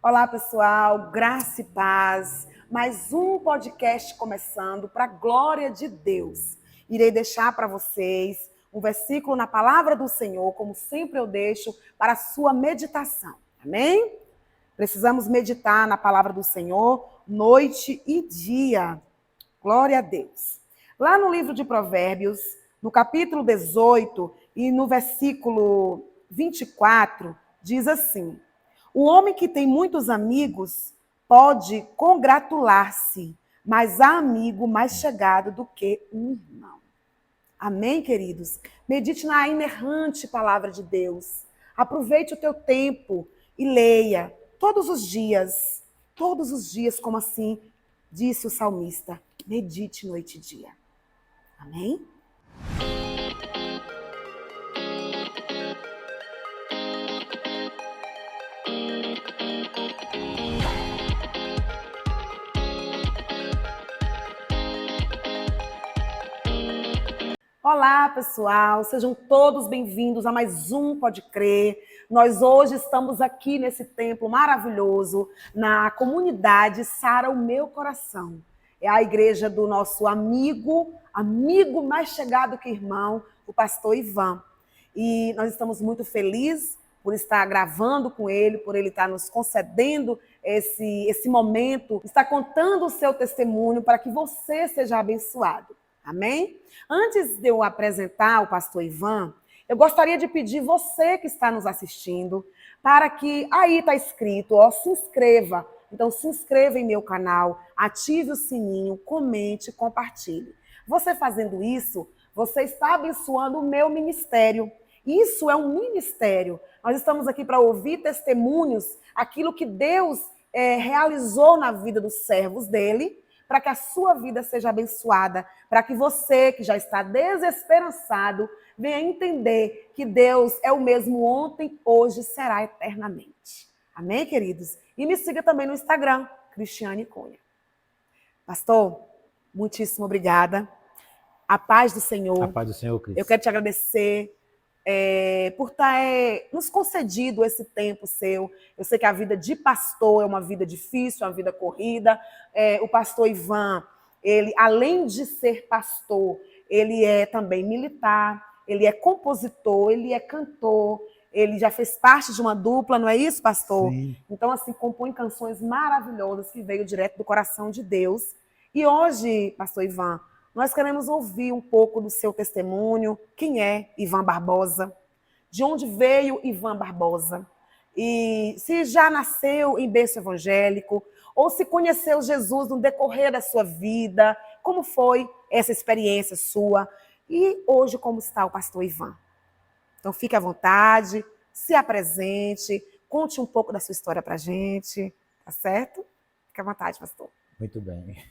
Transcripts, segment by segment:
Olá, pessoal, graça e paz. Mais um podcast começando para a glória de Deus. Irei deixar para vocês um versículo na palavra do Senhor, como sempre eu deixo, para a sua meditação. Amém? Precisamos meditar na palavra do Senhor noite e dia. Glória a Deus. Lá no livro de Provérbios, no capítulo 18 e no versículo 24, diz assim: o homem que tem muitos amigos pode congratular-se, mas há amigo mais chegado do que um irmão. Amém, queridos? Medite na inerrante palavra de Deus. Aproveite o teu tempo e leia todos os dias, como assim disse o salmista. Medite noite e dia. Amém? Olá, pessoal, sejam todos bem-vindos a mais um Pode Crer. Nós hoje estamos aqui nesse templo maravilhoso, na comunidade Sara o Meu Coração. É a igreja do nosso amigo mais chegado que irmão, o pastor Ivan. E nós estamos muito felizes por estar gravando com ele, por ele estar nos concedendo esse momento, está contando o seu testemunho para que você seja abençoado. Amém? Antes de eu apresentar o pastor Ivan, eu gostaria de pedir você que está nos assistindo para que aí está escrito, ó, se inscreva. Então se inscreva em meu canal, ative o sininho, comente, compartilhe. Você fazendo isso, você está abençoando o meu ministério. Isso é um ministério. Nós estamos aqui para ouvir testemunhos, aquilo que Deus realizou na vida dos servos dele, para que a sua vida seja abençoada, para que você, que já está desesperançado, venha entender que Deus é o mesmo ontem, hoje e será eternamente. Amém, queridos? E me siga também no Instagram, Cristiane Cunha. Pastor, muitíssimo obrigada. A paz do Senhor. A paz do Senhor, Cristo. Eu quero te agradecer por estar nos concedido esse tempo seu. Eu sei que a vida de pastor é uma vida difícil, uma vida corrida. O pastor Ivan, ele, além de ser pastor, ele é também militar, ele é compositor, ele é cantor, ele já fez parte de uma dupla, não é isso, pastor? Sim. Então, assim, compõe canções maravilhosas que veio direto do coração de Deus. E hoje, pastor Ivan, nós queremos ouvir um pouco do seu testemunho. Quem é Ivan Barbosa? De onde veio Ivan Barbosa? E se já nasceu em berço evangélico, ou se conheceu Jesus no decorrer da sua vida, como foi essa experiência sua? E hoje, como está o pastor Ivan? Então, fique à vontade, se apresente, conte um pouco da sua história para a gente, tá certo? Fique à vontade, pastor. Muito bem.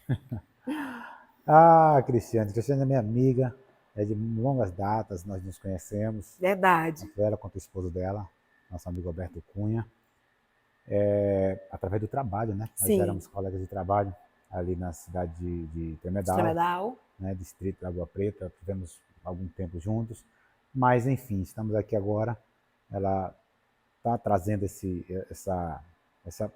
Cristiane é minha amiga, é de longas datas, nós nos conhecemos. Verdade. Tanto ela quanto o esposo dela, nosso amigo Alberto Cunha, através do trabalho, né? Sim. Nós éramos colegas de trabalho ali na cidade de Tremedal, né? Distrito de Água Preta, tivemos algum tempo juntos, mas enfim, estamos aqui agora. Ela está trazendo essa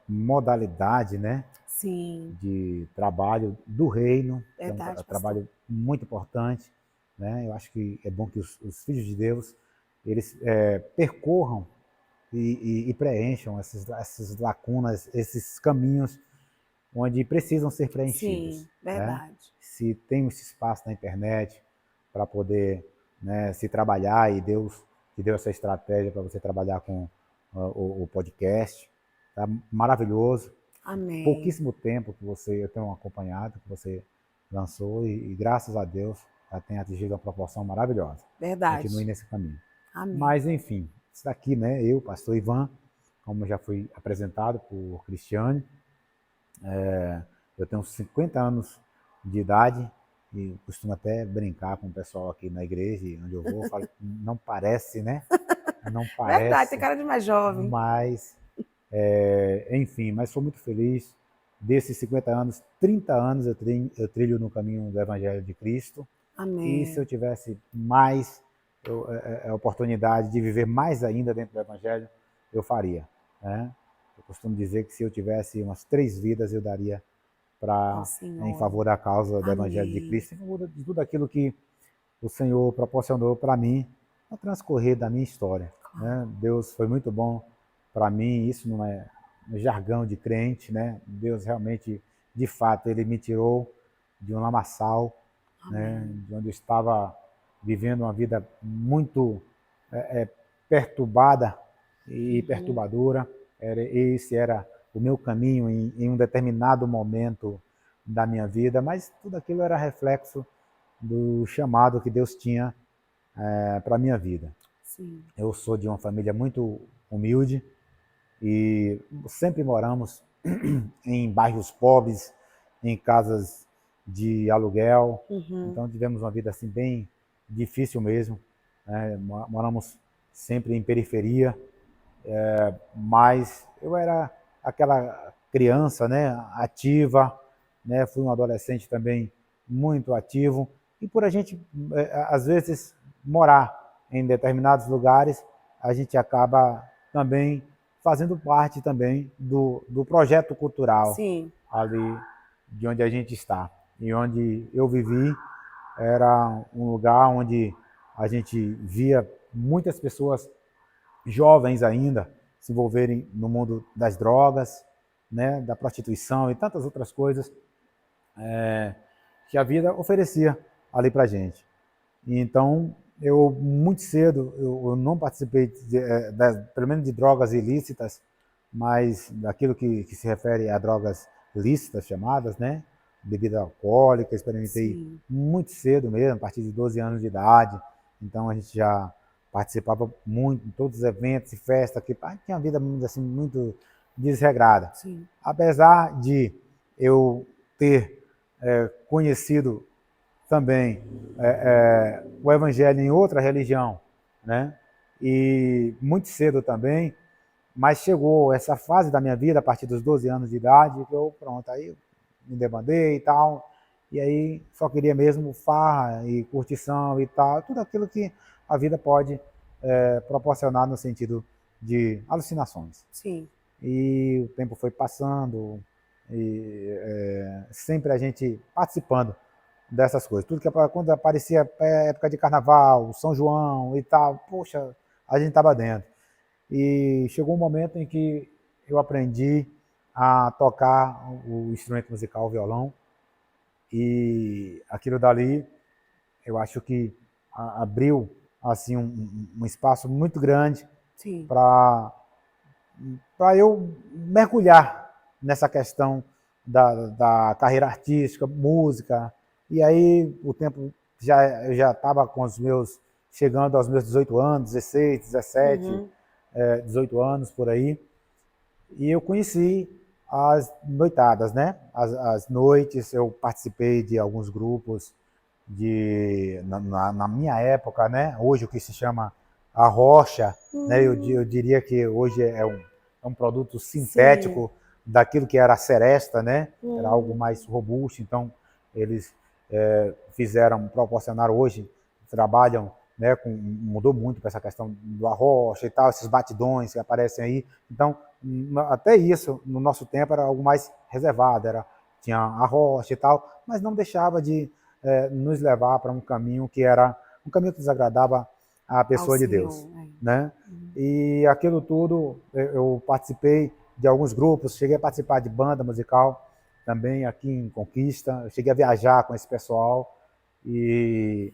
modalidade, né? Sim. De trabalho do reino, Verdade, que é um trabalho muito importante, né? Eu acho que é bom que os filhos de Deus eles percorram e preencham essas lacunas, esses caminhos onde precisam ser preenchidos. Sim, verdade. Né? Se tem esse espaço na internet para poder, né, se trabalhar, e Deus te deu essa estratégia para você trabalhar com o podcast, tá maravilhoso. Amém. Pouquíssimo tempo que eu tenho acompanhado, que você lançou, e graças a Deus já tem atingido uma proporção maravilhosa. Verdade. Continue nesse caminho. Amém. Mas, enfim, isso daqui, né? Eu, pastor Ivan, como já fui apresentado por Cristiane, eu tenho 50 anos de idade e costumo até brincar com o pessoal aqui na igreja, onde eu vou, falo, não parece, né? Não parece. Verdade, tem cara de mais jovem. Mas, enfim, mas sou muito feliz. Desses 50 anos, 30 anos eu trilho no caminho do Evangelho de Cristo. Amém. E se eu tivesse mais a oportunidade de viver mais ainda dentro do Evangelho, eu faria. Né? costumo dizer que se eu tivesse umas 3 vidas, eu daria em favor da causa do Evangelho de Cristo, em favor de tudo aquilo que o Senhor proporcionou para mim no transcorrer da minha história. Né? Deus foi muito bom para mim, isso não é no jargão de crente, né? Deus realmente, de fato, Ele me tirou de um lamaçal, né? De onde eu estava vivendo uma vida muito perturbada e perturbadora. Esse era o meu caminho em um determinado momento da minha vida, mas tudo aquilo era reflexo do chamado que Deus tinha para a minha vida. Sim. Eu sou de uma família muito humilde e sempre moramos em bairros pobres, em casas de aluguel. Então tivemos uma vida assim bem difícil mesmo. Moramos sempre em periferia, mas eu era aquela criança, né, ativa, né, fui um adolescente também muito ativo, e por a gente, às vezes, morar em determinados lugares, a gente acaba também fazendo parte também do projeto cultural. Sim. Ali de onde a gente está. E onde eu vivi era um lugar onde a gente via muitas pessoas jovens ainda se envolverem no mundo das drogas, né, da prostituição e tantas outras coisas que a vida oferecia ali para a gente. E então, eu muito cedo, eu não participei, pelo menos de drogas ilícitas, mas daquilo que se refere a drogas lícitas chamadas, né? Bebida alcoólica, experimentei muito cedo mesmo, a partir de 12 anos de idade. Então, a gente já participava muito em todos os eventos e festas, que tinha uma vida assim, muito desregrada. Sim. Apesar de eu ter conhecido também o evangelho em outra religião, né? E muito cedo também, mas chegou essa fase da minha vida, a partir dos 12 anos de idade, que eu, pronto, aí eu me debandei e tal, e aí só queria mesmo farra e curtição e tal, tudo aquilo que a vida pode proporcionar no sentido de alucinações. Sim. E o tempo foi passando, e sempre a gente participando dessas coisas. Tudo que quando aparecia época de carnaval, São João e tal, poxa, a gente estava dentro. E chegou um momento em que eu aprendi a tocar o instrumento musical, o violão, e aquilo dali, eu acho que abriu assim um espaço muito grande para eu mergulhar nessa questão da carreira artística, música. E aí o tempo eu já estava com chegando aos meus 18 anos, 16, 17, 18 anos por aí. E eu conheci as noitadas, né? As noites, eu participei de alguns grupos na minha época, né? Hoje o que se chama a rocha, né? Eu diria que hoje é um produto sintético daquilo que era a seresta, né? Era algo mais robusto, então eles proporcionaram hoje, trabalham, né, mudou muito para essa questão do arrocha e tal, esses batidões que aparecem aí. Então, até isso, no nosso tempo, era algo mais reservado, tinha arrocha e tal, mas não deixava de nos levar para um caminho que era um caminho que desagradava a pessoa de Deus. Né? E aquilo tudo, eu participei de alguns grupos, cheguei a participar de banda musical, também aqui em Conquista, eu cheguei a viajar com esse pessoal, e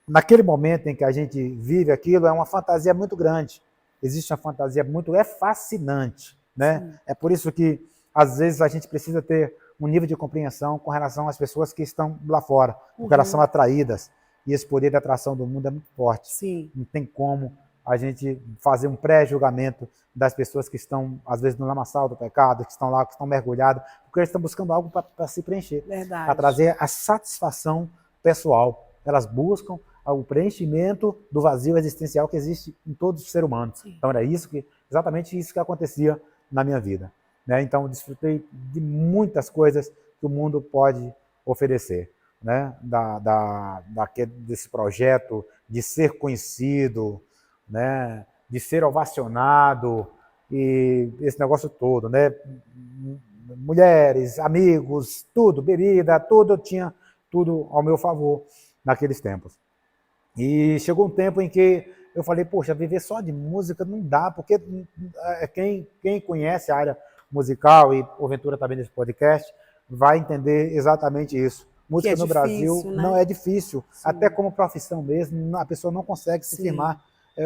naquele momento em que a gente vive aquilo, é uma fantasia muito grande, existe uma fantasia fascinante, né? É por isso que, às vezes, a gente precisa ter um nível de compreensão com relação às pessoas que estão lá fora, porque elas são atraídas, e esse poder de atração do mundo é muito forte. Sim. Não tem como a gente fazer um pré-julgamento das pessoas que estão, às vezes, no lamaçal do pecado, que estão lá, que estão mergulhados, porque eles estão buscando algo para se preencher, para trazer a satisfação pessoal. Elas buscam o preenchimento do vazio existencial que existe em todos os seres humanos. Então era exatamente isso que acontecia na minha vida. Né? Então eu desfrutei de muitas coisas que o mundo pode oferecer. Né? Desse projeto de ser conhecido, né? De ser ovacionado, e esse negócio todo, né? Mulheres, amigos, tudo, bebida, tudo, eu tinha tudo ao meu favor naqueles tempos. E chegou um tempo em que eu falei, poxa, viver só de música não dá, porque quem conhece a área musical e porventura também nesse podcast vai entender exatamente isso. Música no Brasil não é difícil, até como profissão mesmo, a pessoa não consegue se firmar,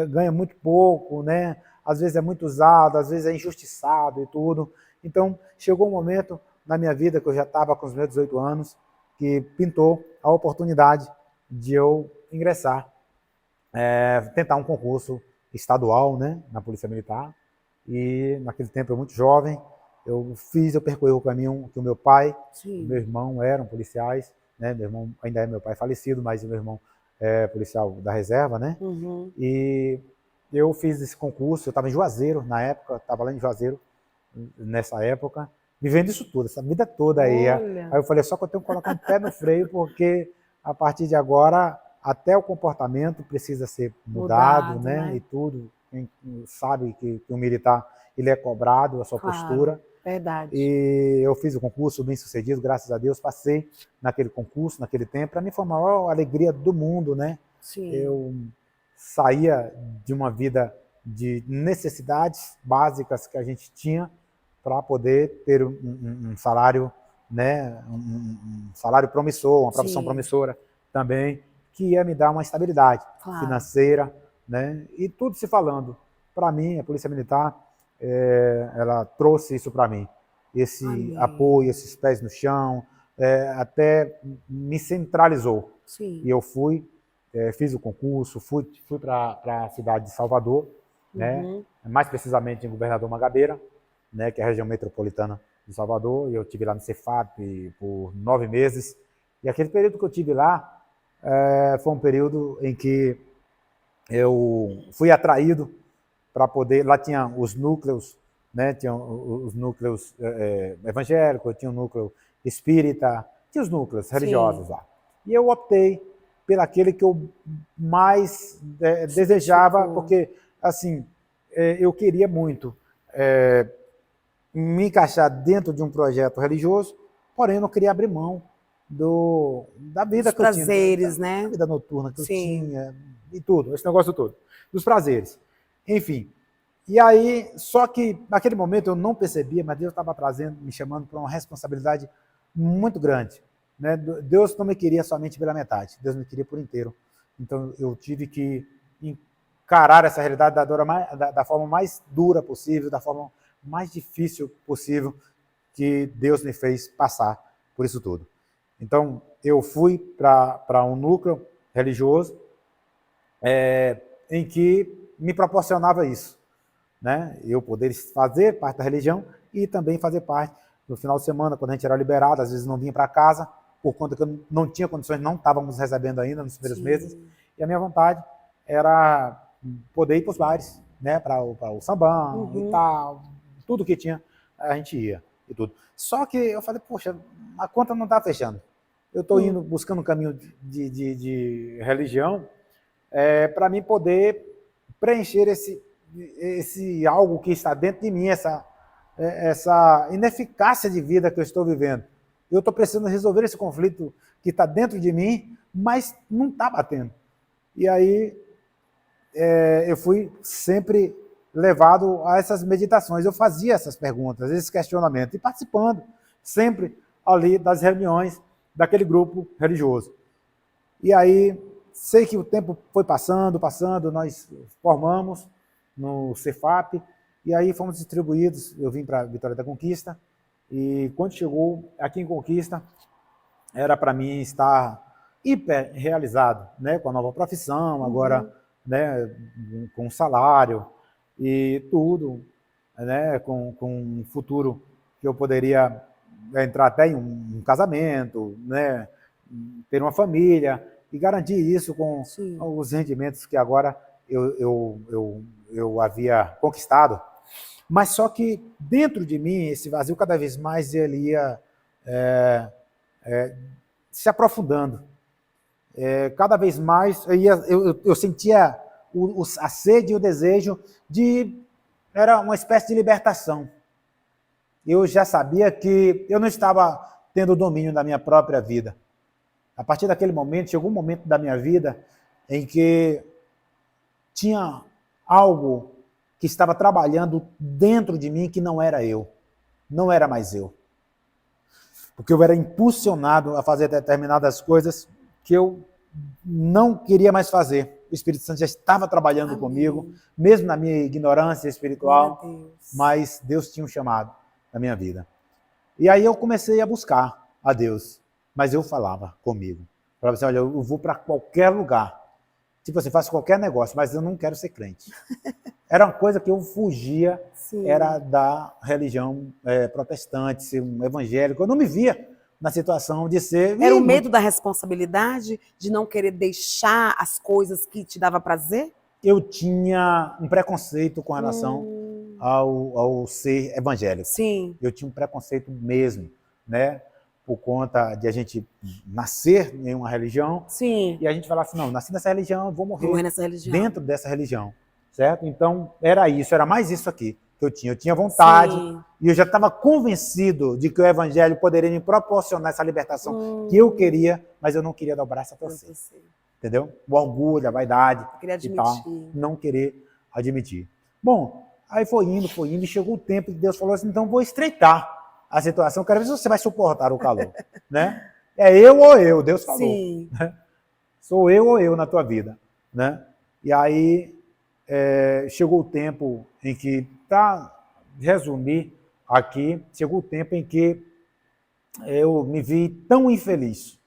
ganha muito pouco, né? Às vezes é muito usado, às vezes é injustiçado e tudo. Então, chegou um momento na minha vida, que eu já estava com os meus 18 anos, que pintou a oportunidade de eu ingressar, tentar um concurso estadual, né, na Polícia Militar. E naquele tempo eu muito jovem, eu percorri o caminho que o meu pai, o meu irmão eram policiais, né, meu irmão ainda é meu pai falecido, mas o meu irmão é policial da reserva, né, e eu fiz esse concurso, eu estava em Juazeiro na época, estava lá em Juazeiro nessa época, vivendo isso tudo, essa vida toda aí. Aí eu falei, só que eu tenho que colocar um pé no freio, porque a partir de agora até o comportamento precisa ser mudado, né? E tudo. Quem sabe que o militar ele é cobrado, a sua postura. Verdade. E eu fiz o concurso bem sucedido, graças a Deus, passei naquele concurso, naquele tempo. Para mim foi a maior alegria do mundo, né? Eu saía de uma vida de necessidades básicas que a gente tinha para poder ter um salário, né? Um salário promissor, uma profissão promissora também, que ia me dar uma estabilidade financeira, né? E tudo se falando. Para mim, a Polícia Militar, ela trouxe isso para mim. Esse apoio, esses pés no chão, até me centralizou. E eu fui, fiz o concurso, fui para a cidade de Salvador, né? Mais precisamente em Governador Mangabeira, né? Que é a região metropolitana de Salvador. E eu estive lá no Cefap por 9 meses. E aquele período que eu tive lá, foi um período em que eu fui atraído para poder... Lá tinha os núcleos, né? Tinha os núcleos evangélicos, tinha o núcleo espírita, tinha os núcleos religiosos lá. E eu optei pelaquele que eu mais desejava, porque, assim, eu queria muito me encaixar dentro de um projeto religioso, porém eu não queria abrir mão da vida que eu tinha. Dos prazeres, né? Da vida noturna que eu tinha, e tudo, esse negócio todo. Dos prazeres. Enfim. E aí, só que naquele momento eu não percebia, mas Deus estava me chamando para uma responsabilidade muito grande, né? Deus não me queria somente pela metade, Deus me queria por inteiro. Então eu tive que encarar essa realidade da forma mais dura possível, da forma mais difícil possível, que Deus me fez passar por isso tudo. Então, eu fui para um núcleo religioso em que me proporcionava isso, né? Eu poder fazer parte da religião e também fazer parte no final de semana, quando a gente era liberado, às vezes não vinha para casa, por conta que eu não tinha condições, não estávamos recebendo ainda nos primeiros meses, e a minha vontade era poder ir para os bares, né? Para o sambão e tal, tudo que tinha, a gente ia e tudo. Só que eu falei, poxa, a conta não está fechando. Eu estou indo, buscando um caminho de religião para mim poder preencher esse algo que está dentro de mim, essa ineficácia de vida que eu estou vivendo. Eu estou precisando resolver esse conflito que está dentro de mim, mas não está batendo. E aí eu fui sempre levado a essas meditações. Eu fazia essas perguntas, esses questionamentos, e participando sempre ali das reuniões daquele grupo religioso. E aí, sei que o tempo foi passando, nós formamos no Cefap, e aí fomos distribuídos, eu vim para Vitória da Conquista, e quando chegou aqui em Conquista, era para mim estar hiper realizado, né, com a nova profissão, agora, né, com salário e tudo, né, com um futuro que eu poderia entrar até em um casamento, né, ter uma família e garantir isso com os rendimentos que agora eu havia conquistado. Mas só que dentro de mim, esse vazio cada vez mais ele ia se aprofundando. Cada vez mais eu sentia a sede e o desejo de era uma espécie de libertação. Eu já sabia que eu não estava tendo domínio da minha própria vida. A partir daquele momento, chegou um momento da minha vida em que tinha algo que estava trabalhando dentro de mim que não era eu, não era mais eu. Porque eu era impulsionado a fazer determinadas coisas que eu não queria mais fazer. O Espírito Santo já estava trabalhando Amém. Comigo, mesmo na minha ignorância espiritual, mas Deus tinha um chamado na minha vida. E aí eu comecei a buscar a Deus, mas eu falava comigo. Falava assim, olha, eu vou para qualquer lugar. Tipo assim, faço qualquer negócio, mas eu não quero ser crente. Era uma coisa que eu fugia, Sim. era da religião protestante, ser um evangélico. Eu não me via na situação de ser... Era o medo da responsabilidade, de não querer deixar as coisas que te dava prazer? Eu tinha um preconceito com relação ao ser evangélico. Sim. Eu tinha um preconceito mesmo, né? Por conta de a gente nascer em uma religião. Sim. E a gente falar assim, não, nasci nessa religião, vou morrer nessa religião. Dentro dessa religião, certo? Então, era isso, era mais isso aqui que eu tinha. Eu tinha vontade Sim. e eu já estava convencido de que o evangelho poderia me proporcionar essa libertação que eu queria, mas eu não queria dar o braço a torcer. Entendeu? O orgulho, a vaidade e tal, não querer admitir. Bom, aí foi indo, e chegou o tempo que Deus falou assim, então vou estreitar a situação, quero ver se você vai suportar o calor, né? É eu ou eu, Deus falou. Sim. Né? Sou eu ou eu na tua vida, né? E aí chegou o tempo em que, para resumir aqui, chegou o tempo em que eu me vi tão infeliz,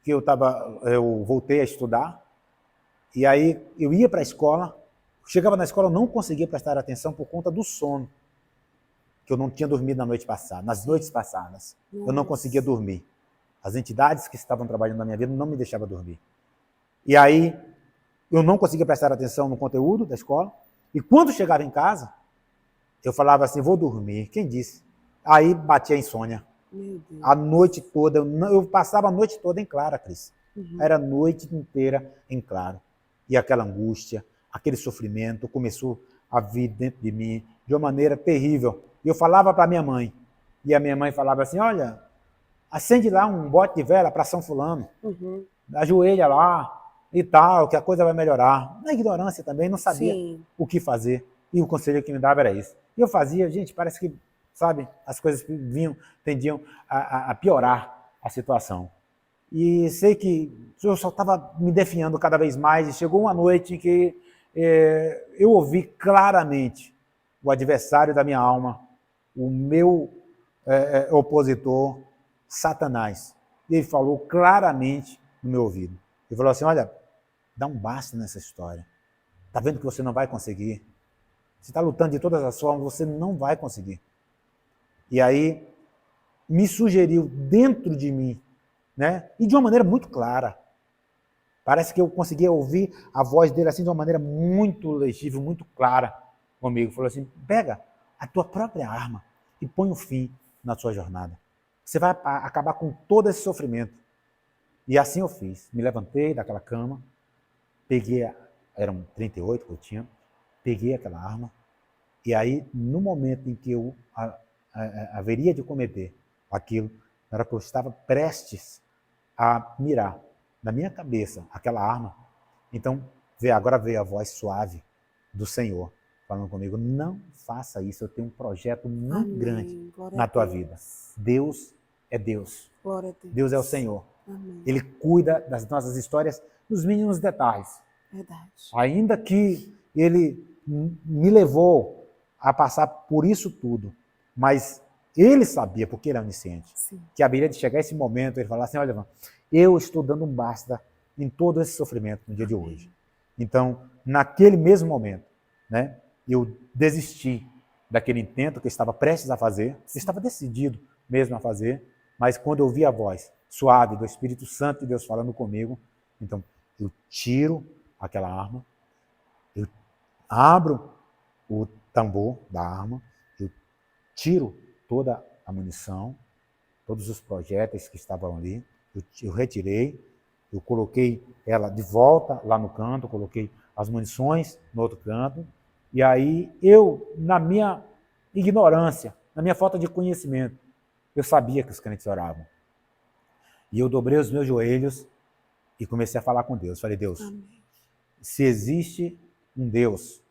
que eu voltei a estudar, e aí eu ia para a escola, chegava na escola, eu não conseguia prestar atenção por conta do sono, que eu não tinha dormido na noite passada, nas noites passadas. Nossa. Eu não conseguia dormir. As entidades que estavam trabalhando na minha vida não me deixavam dormir. E aí, eu não conseguia prestar atenção no conteúdo da escola, e quando chegava em casa, eu falava assim, vou dormir. Quem disse? Aí batia a insônia. Meu Deus. A noite toda, eu passava a noite toda em claro, Cris. Era a noite inteira em claro. E aquela angústia, aquele sofrimento começou a vir dentro de mim de uma maneira terrível. E eu falava para minha mãe, e a minha mãe falava assim, olha, acende lá um bote de vela para São Fulano, ajoelha lá e tal, que a coisa vai melhorar. Na ignorância também, não sabia Sim. o que fazer. E o conselho que me dava era isso. E eu fazia, gente, parece que, sabe, as coisas tendiam a piorar a situação. E sei que eu só estava me definhando cada vez mais, e chegou uma noite em que eu ouvi claramente o adversário da minha alma, o meu opositor, Satanás. Ele falou claramente no meu ouvido. Ele falou assim, olha, dá um basta nessa história. Está vendo que você não vai conseguir? Você está lutando de todas as formas, você não vai conseguir. E aí, me sugeriu dentro de mim, né? E de uma maneira muito clara. Parece que eu conseguia ouvir a voz dele assim de uma maneira muito legível, muito clara comigo. Falou assim, pega a tua própria arma e põe um fim na sua jornada. Você vai acabar com todo esse sofrimento. E assim eu fiz. Me levantei daquela cama, peguei, eram 38 que eu tinha, peguei aquela arma, e aí, no momento em que eu haveria de cometer aquilo, na hora que eu estava prestes a mirar na minha cabeça aquela arma, então agora veio a voz suave do Senhor falando comigo, não faça isso, eu tenho um projeto muito grande na tua vida. Deus é Deus. Deus é o Senhor. Amém. Ele cuida das nossas histórias nos mínimos detalhes. Verdade. Ainda que ele me levou a passar por isso tudo, mas ele sabia, porque ele é onisciente, Sim. que haveria de chegar esse momento, ele falar assim, olha, irmão, eu estou dando um basta em todo esse sofrimento no dia de hoje. Então, naquele mesmo momento, né, eu desisti daquele intento que eu estava prestes a fazer, estava decidido mesmo a fazer, mas quando eu ouvi a voz suave do Espírito Santo de Deus falando comigo, então eu tiro aquela arma, eu abro o tambor da arma, eu tiro toda a munição, todos os projéteis que estavam ali, eu retirei, eu coloquei ela de volta lá no canto, coloquei as munições no outro canto, E aí eu, na minha ignorância, na minha falta de conhecimento, eu sabia que os crentes oravam. E eu dobrei os meus joelhos e comecei a falar com Deus. Falei, Deus, amém, se existe um Deus,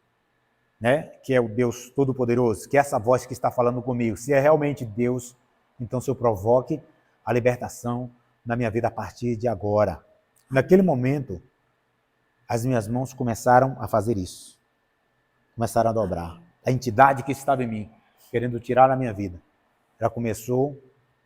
né, que é o Deus Todo-Poderoso, que é essa voz que está falando comigo, se é realmente Deus, então se eu provoque a libertação na minha vida a partir de agora. Naquele momento, as minhas mãos começaram a fazer isso. Começaram a dobrar. A entidade que estava em mim, querendo tirar a minha vida, ela começou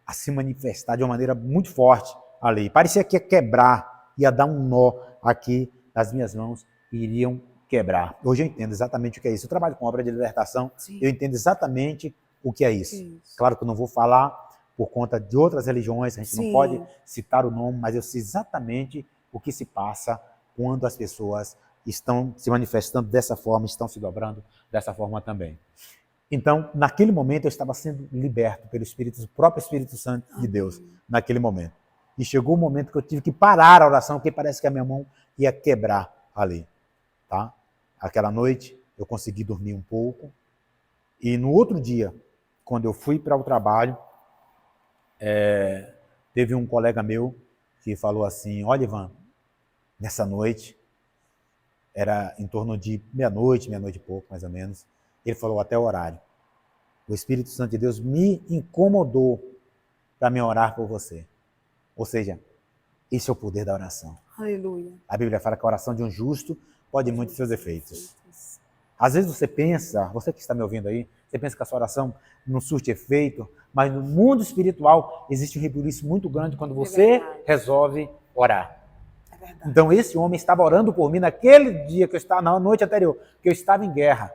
a se manifestar de uma maneira muito forte ali. Parecia que ia quebrar, ia dar um nó aqui nas minhas mãos e iriam quebrar. Hoje eu entendo exatamente o que é isso. Eu trabalho com obra de libertação, sim, eu entendo exatamente o que é isso. Claro que eu não vou falar por conta de outras religiões, a gente, sim, não pode citar o nome, mas eu sei exatamente o que se passa quando as pessoas estão se manifestando dessa forma, estão se dobrando dessa forma também. Então, naquele momento, eu estava sendo liberto pelo próprio Espírito Santo de Deus, naquele momento. E chegou o momento que eu tive que parar a oração, porque parece que a minha mão ia quebrar ali. Tá? Aquela noite, eu consegui dormir um pouco. E no outro dia, quando eu fui para o trabalho, teve um colega meu que falou assim, olha, Ivan, nessa noite, era em torno de meia-noite e pouco, mais ou menos, ele falou até o horário. O Espírito Santo de Deus me incomodou para me orar por você. Ou seja, esse é o poder da oração. Aleluia. A Bíblia fala que a oração de um justo pode muito seus efeitos. Às vezes você pensa, você que está me ouvindo aí, você pensa que a sua oração não surte efeito, mas no mundo espiritual existe um rebuliço muito grande quando você resolve orar. Então esse homem estava orando por mim naquele dia que eu estava, na noite anterior, que eu estava em guerra,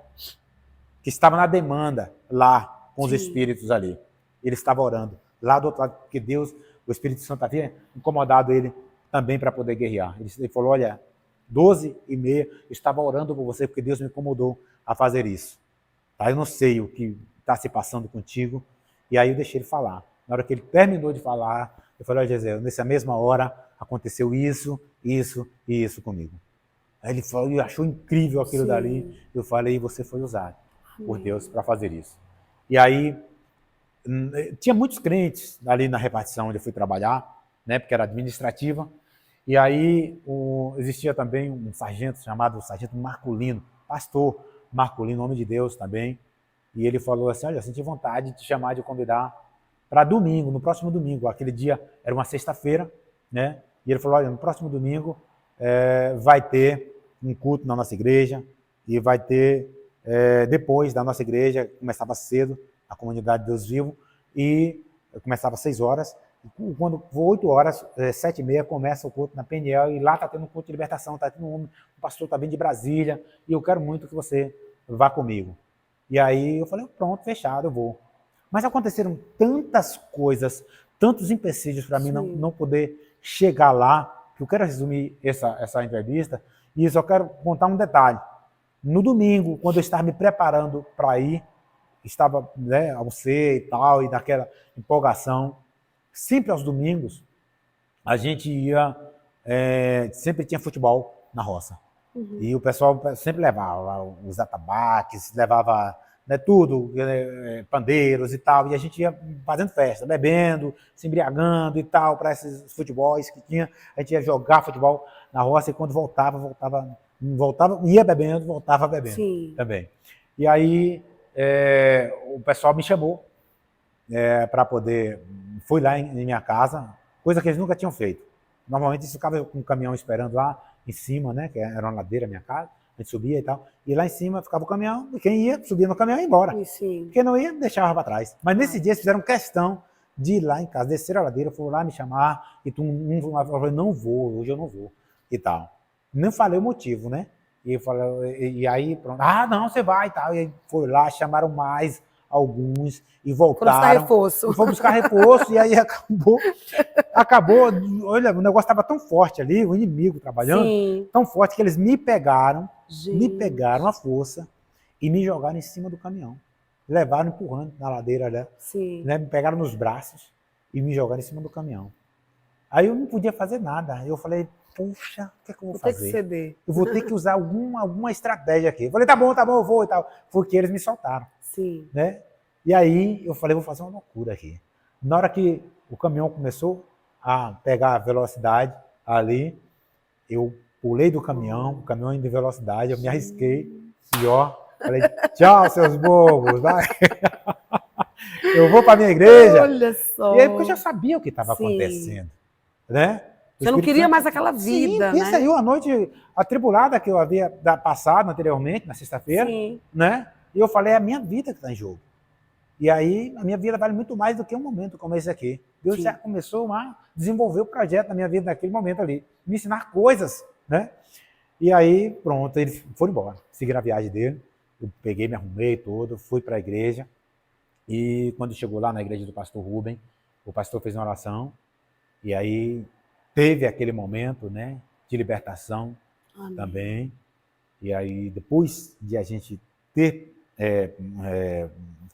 que estava na demanda lá com os espíritos ali. Ele estava orando lá do outro lado, porque Deus, o Espírito Santo havia incomodado ele também para poder guerrear. Ele falou, olha, 12h30, eu estava orando por você porque Deus me incomodou a fazer isso. Tá? Eu não sei o que está se passando contigo. E aí eu deixei ele falar. Na hora que ele terminou de falar, eu falei, olha, Jesus, nessa mesma hora aconteceu isso, isso e isso comigo. Aí ele falou, ele achou incrível aquilo dali. Eu falei, você foi usado por Deus para fazer isso. E aí, tinha muitos crentes ali na repartição onde eu fui trabalhar, né, porque era administrativa. E aí existia também um sargento chamado Sargento Marculino, pastor Marculino, homem de Deus também. E ele falou assim, olha, eu senti vontade de te chamar, de convidar para domingo, no próximo domingo. Aquele dia era uma sexta-feira, né? E ele falou, olha, no próximo domingo vai ter um culto na nossa igreja e vai ter, depois da nossa igreja, começava cedo, a comunidade de Deus Vivo, e começava às 6 horas. Quando for 8 horas, 7h30, começa o culto na PNL, e lá está tendo um culto de libertação, está tendo o pastor está vindo de Brasília, e eu quero muito que você vá comigo. E aí eu falei, pronto, fechado, eu vou. Mas aconteceram tantas coisas, tantos empecilhos para mim não poder chegar lá, que eu quero resumir essa entrevista, e eu só quero contar um detalhe. No domingo, quando eu estava me preparando para ir, estava, né, almocei e tal, e naquela empolgação, sempre aos domingos, a gente ia, sempre tinha futebol na roça. Uhum. E o pessoal sempre levava os atabaques, levava, né, tudo, pandeiros e tal, e a gente ia fazendo festa, bebendo, se embriagando e tal, para esses futebols que tinha. A gente ia jogar futebol na roça e quando voltava, ia bebendo, voltava bebendo. Sim. Também. E aí o pessoal me chamou para poder... Fui lá em minha casa, coisa que eles nunca tinham feito. Normalmente eles ficavam com um caminhão esperando lá em cima, né, que era uma ladeira a minha casa, a gente subia e tal, e lá em cima ficava o caminhão, e quem ia, subia no caminhão e ia embora. Sim. Quem não ia, deixava para trás. Mas nesse dia eles fizeram questão de ir lá em casa, desceram a ladeira, foram lá me chamar, e eu falei, não vou, hoje eu não vou, e tal. Não falei o motivo, né? E aí, pronto, não, você vai e tal. E aí foi lá, chamaram mais alguns e voltaram. Foram buscar reforço. E aí acabou, olha, o negócio estava tão forte ali, o inimigo trabalhando, sim, tão forte que eles me pegaram à força e me jogaram em cima do caminhão. Levaram empurrando na ladeira, né? Me pegaram nos braços e me jogaram em cima do caminhão. Aí eu não podia fazer nada. Eu falei, poxa, o que é que eu vou ter fazer? Que ceder. Eu vou ter que usar alguma estratégia aqui. Eu falei, tá bom, eu vou e tal. Foi que eles me soltaram. Sim. Né? E aí eu falei, vou fazer uma loucura aqui. Na hora que o caminhão começou a pegar a velocidade ali, eu pulei do caminhão, o caminhão indo em velocidade, eu me arrisquei e ó, falei, tchau, seus bobos, vai. Eu vou para minha igreja. Olha só. E aí, porque eu já sabia o que estava acontecendo, né? Você não queria mais aquela vida, né? Pensa aí, uma noite atribulada que eu havia passado anteriormente, na sexta-feira, né? E eu falei, é a minha vida que está em jogo. E aí, a minha vida vale muito mais do que um momento como esse aqui. Deus já começou a desenvolver o projeto na minha vida naquele momento ali. Me ensinar coisas, né? E aí, pronto, eles foram embora. Seguiram a viagem dele. Eu peguei, me arrumei todo, fui para a igreja. E quando chegou lá na igreja do pastor Rubem, o pastor fez uma oração. E aí, teve aquele momento, né, de libertação. Amém. Também. E aí, depois de a gente ter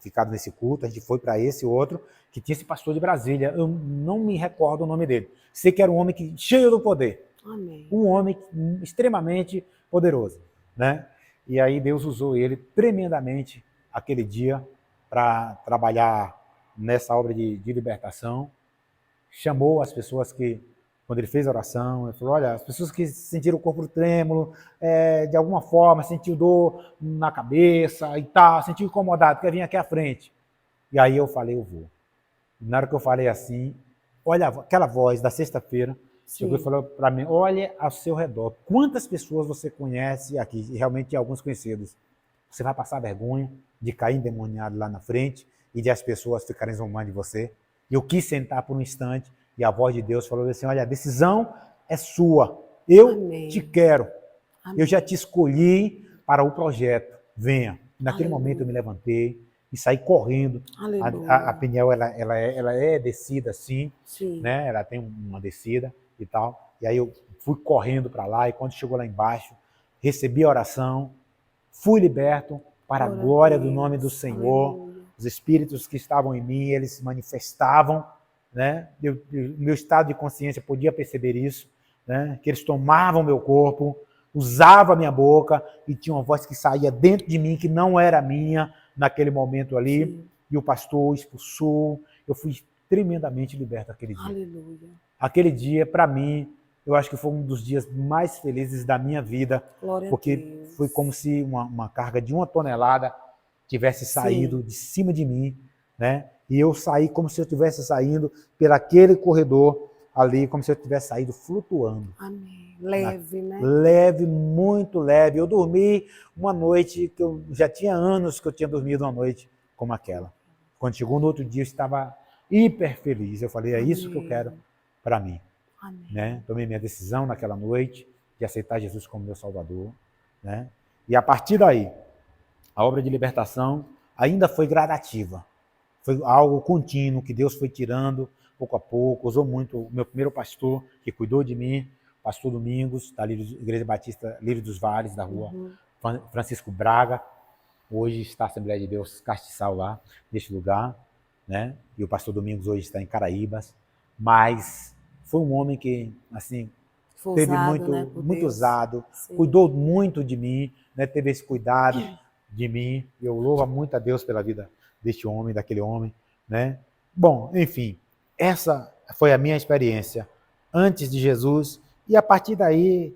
ficado nesse culto, a gente foi para esse outro, que tinha esse pastor de Brasília. Eu não me recordo o nome dele. Sei que era um homem cheio do poder. Amém. Um homem extremamente poderoso, né? E aí Deus usou ele tremendamente aquele dia para trabalhar nessa obra de libertação. Chamou as pessoas que, quando ele fez a oração, ele falou, olha, as pessoas que sentiram o corpo trêmulo, de alguma forma, sentiu dor na cabeça e tal, sentiu incomodado, quer vir aqui à frente. E aí eu falei, eu vou. E na hora que eu falei assim, olha aquela voz da sexta-feira, chegou e falou para mim, olha ao seu redor, quantas pessoas você conhece aqui, realmente alguns conhecidos. Você vai passar vergonha de cair endemoniado lá na frente e de as pessoas ficarem zombando de você. E eu quis sentar por um instante e a voz de Deus falou assim, olha, a decisão é sua, eu te quero, eu já te escolhi para o projeto, venha. Naquele momento eu me levantei e saí correndo. A Peniel, ela é descida assim, né? Ela tem uma descida e tal. E aí eu fui correndo para lá e quando chegou lá embaixo, recebi a oração, fui liberto para a glória do nome do Senhor. Os espíritos que estavam em mim, eles se manifestavam, né? Meu estado de consciência podia perceber isso, né? Que eles tomavam meu corpo, usavam a minha boca e tinha uma voz que saía dentro de mim que não era minha naquele momento ali. Sim. E o pastor expulsou. Eu fui tremendamente liberto aquele dia. Aleluia. Aquele dia, para mim, eu acho que foi um dos dias mais felizes da minha vida, glória porque foi como se uma carga de 1 tonelada tivesse saído de cima de mim, né? E eu saí como se eu estivesse saindo pelaquele corredor ali, como se eu tivesse saído flutuando. Amém. Leve, né? Leve, muito leve. Eu dormi uma noite que eu já tinha anos que eu tinha dormido uma noite como aquela. Quando chegou no outro dia, eu estava hiper feliz. Eu falei, é isso que eu quero para mim. Né? Tomei minha decisão naquela noite de aceitar Jesus como meu Salvador, né? E a partir daí, a obra de libertação ainda foi gradativa. Foi algo contínuo que Deus foi tirando pouco a pouco. Usou muito o meu primeiro pastor que cuidou de mim, pastor Domingos, da Igreja Batista Livre dos Vales, da rua Francisco Braga. Hoje está a Assembleia de Deus Castiçal lá, neste lugar, né? E o pastor Domingos hoje está em Caraíbas. Mas foi um homem que, assim, foi teve usado, muito usado, cuidou muito de mim, né? Teve esse cuidado de mim. Eu louvo muito a Deus pela vida deste homem, daquele homem, né? Bom, enfim, essa foi a minha experiência antes de Jesus e a partir daí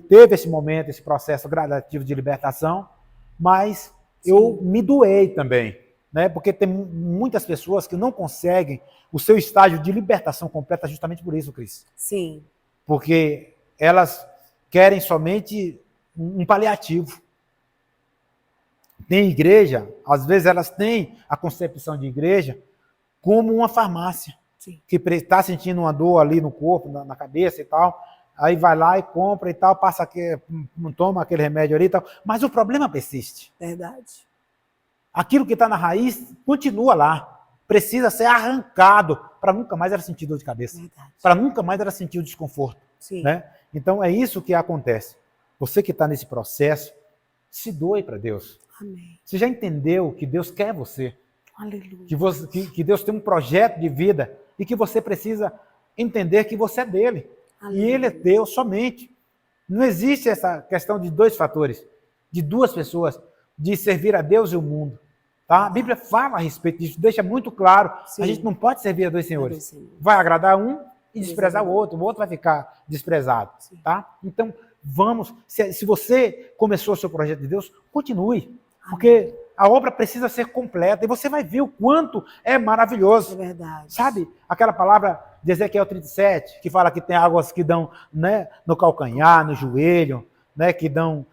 teve esse momento, esse processo gradativo de libertação, mas eu me doei também, né? Porque tem muitas pessoas que não conseguem o seu estágio de libertação completa justamente por isso, Cris. Sim. Porque elas querem somente um paliativo. Tem igreja, às vezes elas têm a concepção de igreja como uma farmácia. Sim. Que está sentindo uma dor ali no corpo, na cabeça e tal, aí vai lá e compra e tal, toma aquele remédio ali e tal, mas o problema persiste. Verdade. Aquilo que está na raiz continua lá, precisa ser arrancado para nunca mais ela sentir dor de cabeça, para nunca mais ela sentir o desconforto. Sim. Né? Então é isso que acontece. Você que está nesse processo, se doe para Deus. Amém. Você já entendeu que Deus quer você? Aleluia. Que Deus tem um projeto de vida e que você precisa entender que você é dele. E ele é Deus somente. Não existe essa questão de dois fatores, de duas pessoas, de servir a Deus e o mundo. Tá? A Bíblia fala a respeito disso, deixa muito claro. Sim. A gente não pode servir a dois senhores. Vai agradar um e desprezar o outro vai ficar desprezado. Tá? Então, vamos, se você começou o seu projeto de Deus, continue. Porque a obra precisa ser completa e você vai ver o quanto é maravilhoso. É verdade. Sabe aquela palavra de Ezequiel 37, que fala que tem águas que dão, né, no calcanhar, no joelho, né, que dão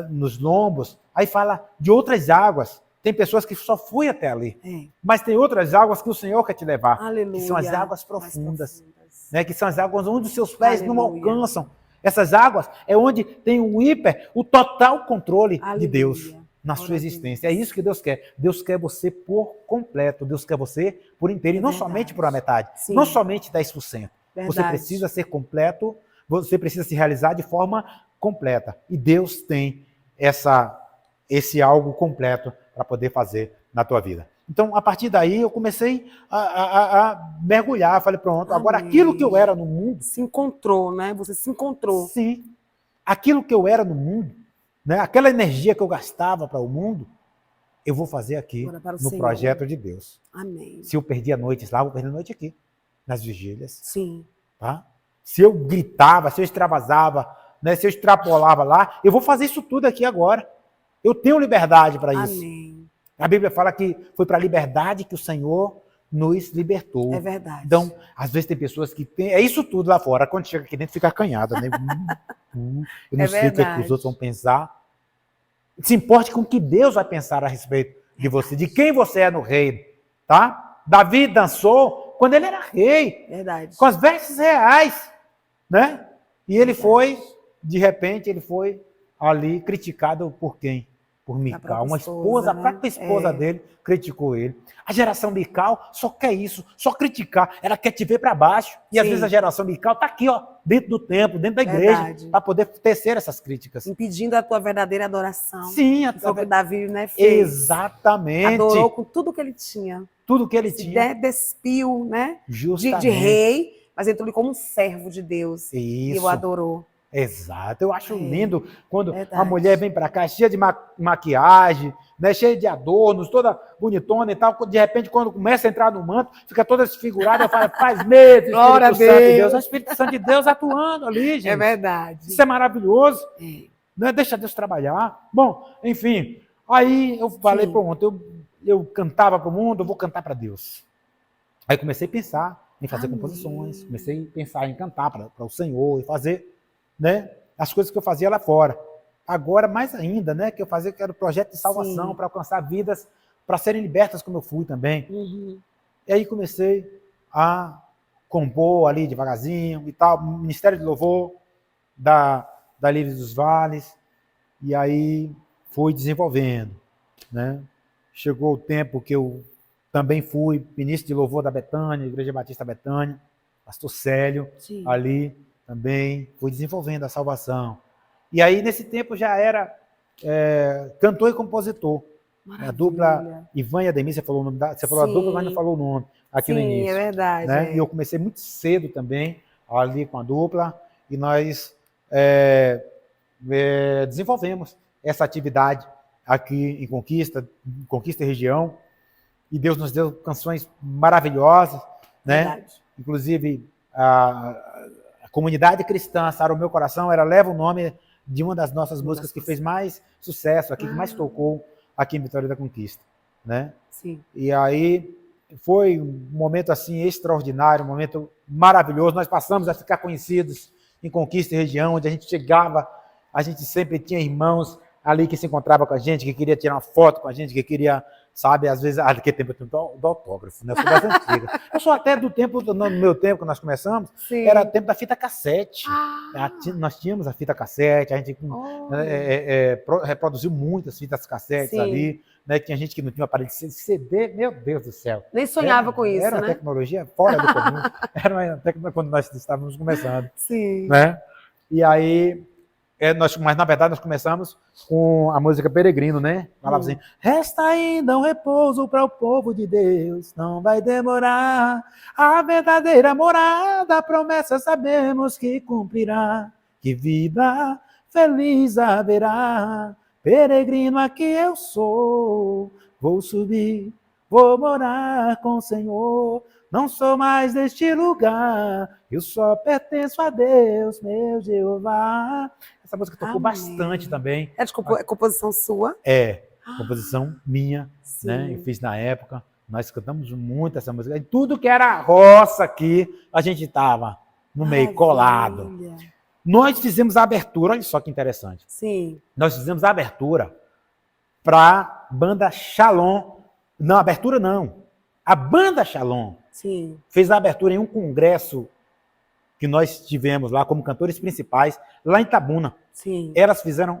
nos lombos. Aí fala de outras águas. Tem pessoas que só foi até ali. Mas tem outras águas que o Senhor quer te levar. Aleluia. Que são as águas profundas. Né, que são as águas onde os seus pés não alcançam. Essas águas é onde tem o total controle de Deus na sua existência. É isso que Deus quer. Deus quer você por completo. Deus quer você por inteiro. E não somente por a metade. Sim. Não somente 10%. Você precisa ser completo. Você precisa se realizar de forma completa. E Deus tem esse algo completo para poder fazer na tua vida. Então, a partir daí, eu comecei a mergulhar. Falei, pronto, agora aquilo que eu era no mundo... Se encontrou, né? Você se encontrou. Sim. Aquilo que eu era no mundo, né? Aquela energia que eu gastava para o mundo, eu vou fazer aqui no projeto de Deus. Amém. Se eu perdi a noite lá, eu vou perder a noite aqui, nas vigílias. Sim. Tá? Se eu gritava, se eu extravasava, né? Se eu extrapolava lá, eu vou fazer isso tudo aqui agora. Eu tenho liberdade para isso. Amém. A Bíblia fala que foi para a liberdade que o Senhor nos libertou. É verdade. Então, às vezes tem pessoas que têm... É isso tudo lá fora. Quando chega aqui dentro, fica acanhada. Né? Eu não sei o que os outros vão pensar. Se importe com o que Deus vai pensar a respeito de você, de quem você é no reino. Tá? Davi dançou quando ele era rei. Verdade. Com as vestes reais. Né? E ele foi, de repente, ele foi ali criticado por quem? Por Mical, uma esposa, né? A própria esposa dele criticou ele. A geração Mical só quer isso, só criticar. Ela quer te ver para baixo. E às vezes a geração Mical está aqui, ó, dentro do templo, dentro da igreja, para poder tecer essas críticas. Impedindo a tua verdadeira adoração. Sim, a tua Davi, né, fez. Exatamente. Adorou com tudo que ele tinha. Tudo que ele tinha. Despiu, né? Justamente. De rei, mas entrou ali como um servo de Deus. Isso. E o adorou. Exato, eu acho lindo quando a mulher vem para cá cheia de maquiagem, né, cheia de adornos, toda bonitona e tal, de repente quando começa a entrar no manto, fica toda desfigurada, fala, faz medo, Glória a Deus. Santo de Deus, o Espírito Santo de Deus atuando ali, gente. É verdade. Isso é maravilhoso, né? Deixa Deus trabalhar. Bom, enfim, aí eu falei, pronto, eu cantava para o mundo, eu vou cantar para Deus. Aí comecei a pensar em fazer composições, comecei a pensar em cantar para o Senhor e fazer, né, as coisas que eu fazia lá fora. Agora, mais ainda, né, que eu fazia, que era o projeto de salvação, para alcançar vidas, para serem libertas como eu fui também. E aí comecei a compor ali devagarzinho e tal, Ministério de Louvor da Livres dos Vales, e aí fui desenvolvendo, né. Chegou o tempo que eu também fui ministro de louvor da Betânia, Igreja Batista Betânia, pastor Célio, ali também fui desenvolvendo a salvação. E aí, nesse tempo, já era cantor e compositor. Maravilha. A dupla Ivan e Ademir, você falou o nome você falou a dupla, mas não falou o nome aqui no início. Sim, é verdade. Né? E eu comecei muito cedo também, ali com a dupla, e nós desenvolvemos essa atividade aqui em Conquista e região, e Deus nos deu canções maravilhosas, né? Verdade. Inclusive, a comunidade cristã, Sara o Meu Coração, ela leva o nome de uma das nossas músicas que fez mais sucesso aqui, que mais tocou aqui em Vitória da Conquista, né? Sim. E aí foi um momento assim extraordinário, um momento maravilhoso. Nós passamos a ficar conhecidos em Conquista e região, onde a gente chegava, a gente sempre tinha irmãos ali que se encontrava com a gente, que queria tirar uma foto com a gente, que queria, sabe, às vezes, naquele tempo do autógrafo, né? Eu sou das antigas. Eu sou até do tempo, no meu tempo que nós começamos, era tempo da fita cassete. Nós tínhamos a fita cassete, a gente reproduziu muitas fitas cassetes ali, né? Tinha gente que não tinha aparelho de CD, meu Deus do céu. Nem sonhava com isso, era uma tecnologia fora do comum. Era uma tecnologia quando nós estávamos começando. Sim. Né? E aí Mas na verdade nós começamos com a música Peregrino, né? Falava assim: resta ainda um repouso para o povo de Deus, não vai demorar. A verdadeira morada, a promessa sabemos que cumprirá. Que vida feliz haverá. Peregrino aqui eu sou, vou subir, vou morar com o Senhor. Não sou mais deste lugar, eu só pertenço a Deus, meu Jeová. Essa música tocou bastante também. É de composição sua? É, composição minha, né? Eu fiz na época. Nós cantamos muito essa música. E tudo que era roça aqui, a gente estava no meio, colado. Nós fizemos a abertura, olha só que interessante. Sim. Nós fizemos a abertura para a banda Shalom. Não, abertura não. A banda Shalom fez a abertura em um congresso que nós tivemos lá como cantores principais, lá em Itabuna. Sim.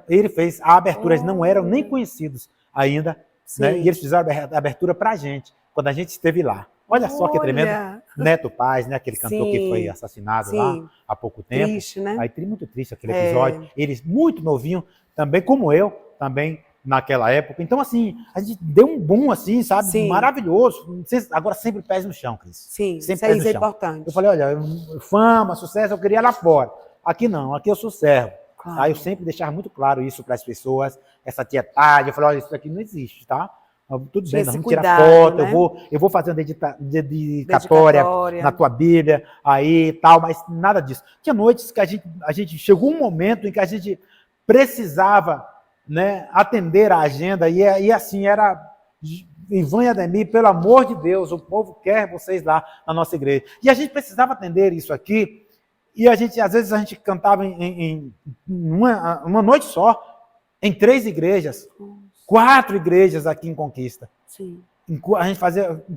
Ele fez a abertura, eles não eram nem conhecidos ainda, né? E eles fizeram a abertura pra gente, quando a gente esteve lá. Olha só que tremendo. Neto Paz, né? Aquele cantor que foi assassinado lá há pouco tempo. Triste, né? Aí, muito triste aquele episódio. Eles muito novinho, também como eu, também naquela época. Então, assim, a gente deu um boom, assim, sabe? Sim. Maravilhoso. Agora sempre pés no chão, Cris. Sim, sempre isso é importante. Eu falei, olha, fama, sucesso, eu queria lá fora. Aqui não, aqui eu sou servo. Claro. Aí eu sempre deixava muito claro isso para as pessoas, essa tietagem. Eu falei, olha, isso aqui não existe, tá? Tudo bem, nós vamos tirar foto, né? eu vou fazer uma dedicatória na tua Bíblia, aí tal, mas nada disso. Tinha noites que a gente chegou um momento em que a gente precisava, né, atender a agenda, e assim, era Ivan e Ademir, pelo amor de Deus, o povo quer vocês lá na nossa igreja. E a gente precisava atender isso aqui, e às vezes a gente cantava em uma noite só, em 3 igrejas, 4 igrejas aqui em Conquista. Sim. A gente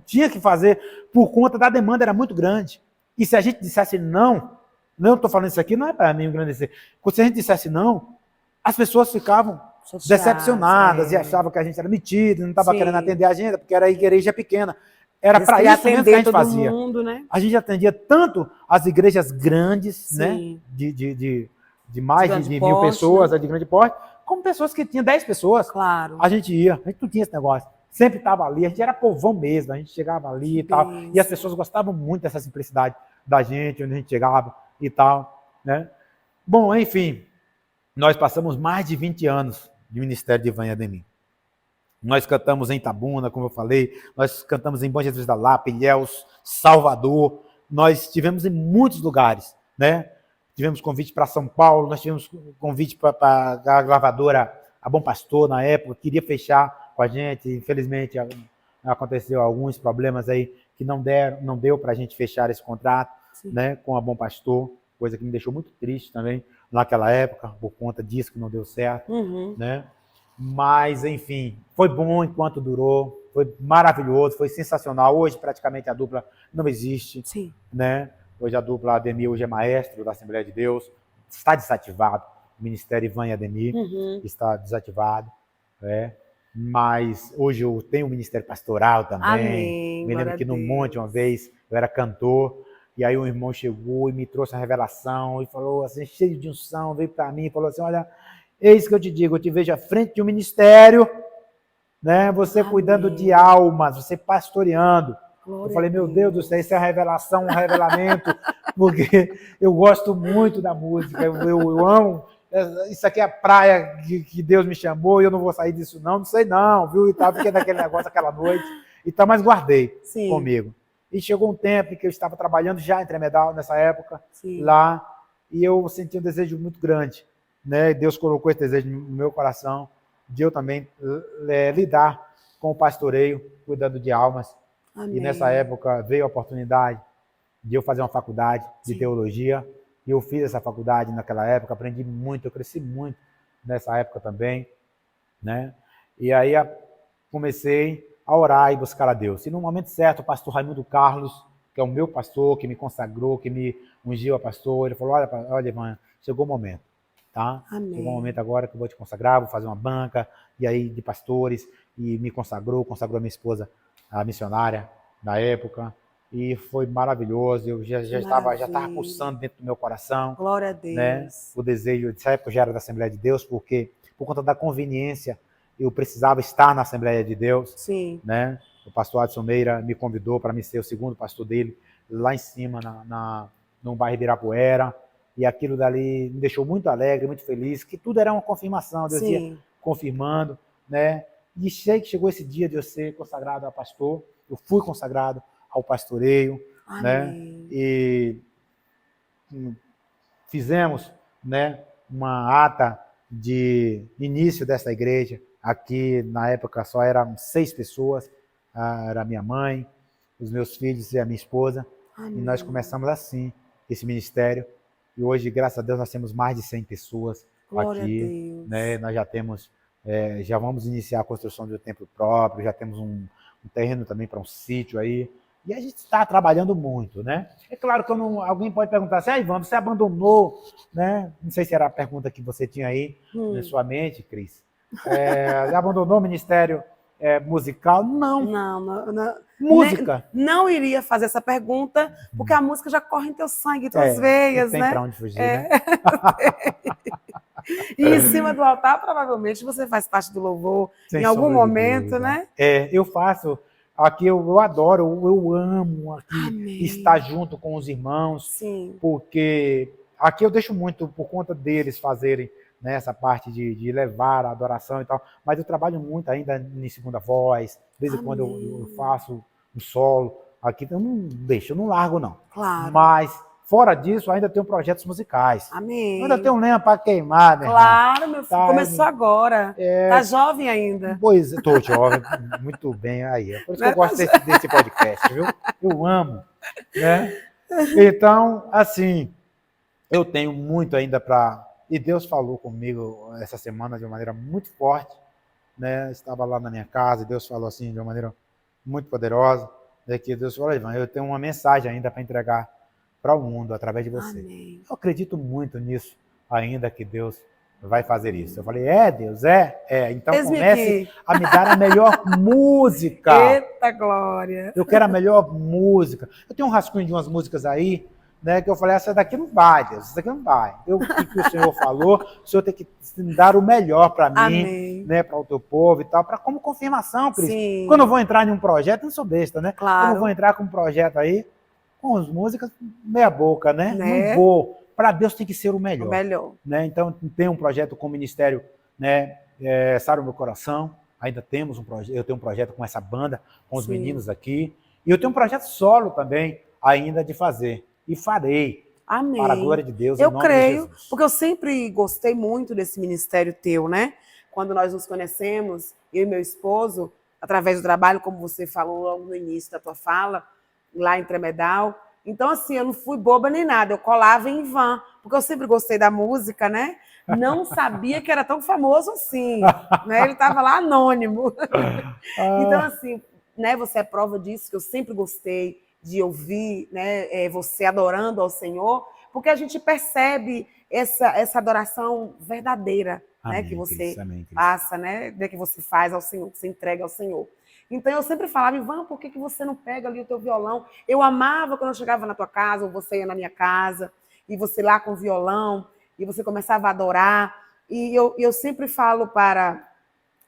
tinha que fazer por conta da demanda, era muito grande. E se a gente dissesse não estou falando isso aqui, não é para mim engrandecer. Se a gente dissesse não, as pessoas ficavam decepcionadas e achavam que a gente era metido, não estava querendo atender a agenda, porque era a igreja pequena. Era para isso mesmo que a gente fazia. Mundo, né? A gente atendia tanto as igrejas grandes, né? De mais de 1.000 pessoas, de grande porte, como pessoas que tinham 10 pessoas. Claro. A gente ia, a gente não tinha esse negócio. Sempre estava ali, a gente era povão mesmo, a gente chegava ali e tal. E as pessoas gostavam muito dessa simplicidade da gente, onde a gente chegava e tal, né? Bom, enfim, nós passamos mais de 20 anos de ministério de Ivan e Ademir. Nós cantamos em Itabuna, como eu falei, nós cantamos em Bom Jesus da Lapa, Ilhéus, Salvador, nós estivemos em muitos lugares, né? Tivemos convite para São Paulo, nós tivemos convite para a gravadora A Bom Pastor, na época, queria fechar com a gente, infelizmente aconteceu alguns problemas aí que não deu para a gente fechar esse contrato, né, com a Bom Pastor, coisa que me deixou muito triste também naquela época, por conta disso que não deu certo, né? Mas, enfim, foi bom enquanto durou, foi maravilhoso, foi sensacional. Hoje, praticamente, a dupla não existe, né? Hoje a dupla Ademir hoje é maestro da Assembleia de Deus, está desativado. O Ministério Ivan e Ademir está desativado, né? Mas hoje eu tenho o Ministério Pastoral também. Amém. Me lembro que no Monte, uma vez, eu era cantor, e aí um irmão chegou e me trouxe a revelação, e falou assim, cheio de unção, veio para mim e falou assim, olha, eis que eu te digo, eu te vejo à frente de um ministério, né? Você cuidando de almas, você pastoreando. Eu falei, meu Deus do céu, isso é uma revelação, um revelamento, porque eu gosto muito da música, eu amo, isso aqui é a praia que Deus me chamou e eu não vou sair disso não sei não, viu? E tal, fiquei naquele negócio aquela noite, e tal, mas guardei comigo. E chegou um tempo em que eu estava trabalhando já em Tremedal, nessa época, lá, e eu senti um desejo muito grande, né? Deus colocou esse desejo no meu coração, de eu também lidar com o pastoreio, cuidando de almas. Amém. E nessa época veio a oportunidade de eu fazer uma faculdade de teologia, e eu fiz essa faculdade naquela época, aprendi muito, eu cresci muito nessa época também, né? E aí comecei a orar e buscar a Deus. E no momento certo, o pastor Raimundo Carlos, que é o meu pastor, que me consagrou, que me ungiu a pastor, ele falou, olha, Ivan, chegou o momento, tá? Amém. Chegou o momento agora que eu vou te consagrar, vou fazer uma banca, e aí de pastores, e me consagrou a minha esposa, a missionária da época, e foi maravilhoso. Eu já estava pulsando dentro do meu coração. Glória a Deus. Né? O desejo, nessa época eu já era da Assembleia de Deus, porque por conta da conveniência, eu precisava estar na Assembleia de Deus. Sim. Né? O pastor Adson Meira me convidou para me ser o segundo pastor dele, lá em cima, no bairro Ibirapuera. E aquilo dali me deixou muito alegre, muito feliz, que tudo era uma confirmação, Deus ia confirmando, né? E chegou esse dia de eu ser consagrado a pastor, eu fui consagrado ao pastoreio, amém, né? E fizemos, né, uma ata de início dessa igreja. Aqui, na época, só eram 6 pessoas, era a minha mãe, os meus filhos e a minha esposa. Amém. E nós começamos assim, esse ministério. E hoje, graças a Deus, nós temos mais de 100 pessoas. Glória aqui. A Deus. Né? Nós já temos, já vamos iniciar a construção de um templo próprio, já temos um terreno também para um sítio aí. E a gente está trabalhando muito, né? É claro que alguém pode perguntar assim, Ivan, você abandonou, né? Não sei se era a pergunta que você tinha aí na sua mente, Cris. Abandonou o ministério musical? Não. Não. Música? Não iria fazer essa pergunta, porque a música já corre em teu sangue, em tuas veias, tem né? Para onde fugir, né? E em cima do altar, provavelmente, você faz parte do louvor em algum momento, né? Eu faço. Aqui eu adoro, eu amo aqui estar junto com os irmãos. Sim. Porque aqui eu deixo muito por conta deles fazerem, né, essa parte de levar a adoração e tal. Mas eu trabalho muito ainda em segunda voz. De vez em quando eu faço um solo. Aqui eu não deixo, eu não largo, não. Claro. Mas, fora disso, ainda tenho projetos musicais. Amém. Ainda tenho lenha para queimar, né? Claro, meu filho. Começou agora. Tá jovem ainda. Pois, estou jovem. Muito bem. Aí. É por isso que eu gosto desse podcast, viu? Eu amo. Né? Então, assim, eu tenho muito ainda para... E Deus falou comigo essa semana de uma maneira muito forte. Né? Estava lá na minha casa e Deus falou assim de uma maneira muito poderosa. Né? Que Deus falou, Ivan, eu tenho uma mensagem ainda para entregar para o mundo através de você. Amém. Eu acredito muito nisso ainda, que Deus vai fazer isso. Eu falei, Deus, então comece a me dar a melhor música. Eita glória! Eu quero a melhor música. Eu tenho um rascunho de umas músicas aí, né, que eu falei, essa daqui não vai, Deus, essa daqui não vai. O que o Senhor falou, o Senhor tem que dar o melhor para mim, né, para o teu povo e tal, como confirmação, Cristo. Sim. Quando eu vou entrar em um projeto, eu não sou besta, né? Claro. Quando eu vou entrar com um projeto aí, com as músicas meia boca, né? Não vou. Para Deus tem que ser o melhor. O melhor. Né? Então, tem um projeto com o Ministério, né, Sara o Meu Coração. Ainda temos um projeto. Eu tenho um projeto com essa banda, com os meninos aqui. E eu tenho um projeto solo também, ainda de fazer. E farei. Amém. Para a glória de Deus, eu em nome creio, de Jesus. Porque eu sempre gostei muito desse ministério teu, né? Quando nós nos conhecemos, eu e meu esposo, através do trabalho, como você falou logo no início da tua fala, lá em Tremedal. Então, assim, eu não fui boba nem nada, eu colava em Ivan, porque eu sempre gostei da música, né? Não sabia que era tão famoso assim, né? Ele estava lá anônimo. Então, assim, né, você é prova disso, que eu sempre gostei de ouvir, né, você adorando ao Senhor, porque a gente percebe essa adoração verdadeira, amém, né, que você Cristo, amém, Cristo. passa, né, que você faz ao Senhor, que você entrega ao Senhor. Então, eu sempre falava, Ivan, por que você não pega ali o teu violão? Eu amava quando eu chegava na tua casa, ou você ia na minha casa, e você lá com o violão, e você começava a adorar. E eu sempre falo para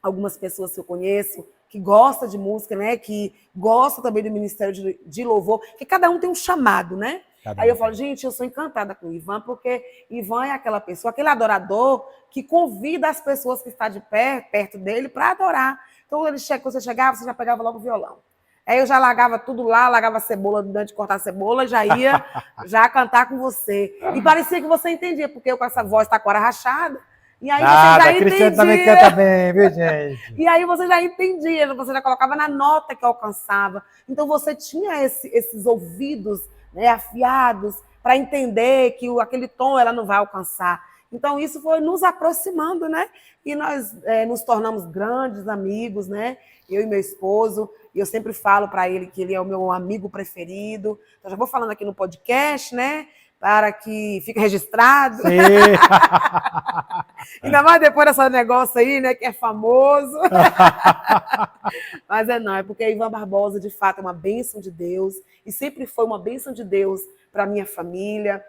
algumas pessoas que eu conheço, que gosta de música, né, que gosta também do Ministério de Louvor, que cada um tem um chamado, né? Aí eu falo, gente, eu sou encantada com o Ivan, porque Ivan é aquela pessoa, aquele adorador que convida as pessoas que estão de perto dele para adorar. Então, quando você chegava, você já pegava logo o violão. Aí eu já largava tudo lá, largava a cebola, antes de cortar a cebola, já ia já cantar com você. E parecia que você entendia, porque eu com essa voz taquara rachada, e aí você já entendia. Cristiano também canta bem, viu, gente? E aí você já entendia, você já colocava na nota que alcançava. Então você tinha esses ouvidos, né, afiados para entender que aquele tom ela não vai alcançar. Então isso foi nos aproximando, né? E nós nos tornamos grandes amigos, né? Eu e meu esposo. E eu sempre falo para ele que ele é o meu amigo preferido. Então já vou falando aqui no podcast, né? para que fique registrado. Sim. Ainda mais depois desse negócio aí, né, que é famoso. Mas não, é porque Ivan Barbosa, de fato, é uma bênção de Deus, e sempre foi uma bênção de Deus para a minha família,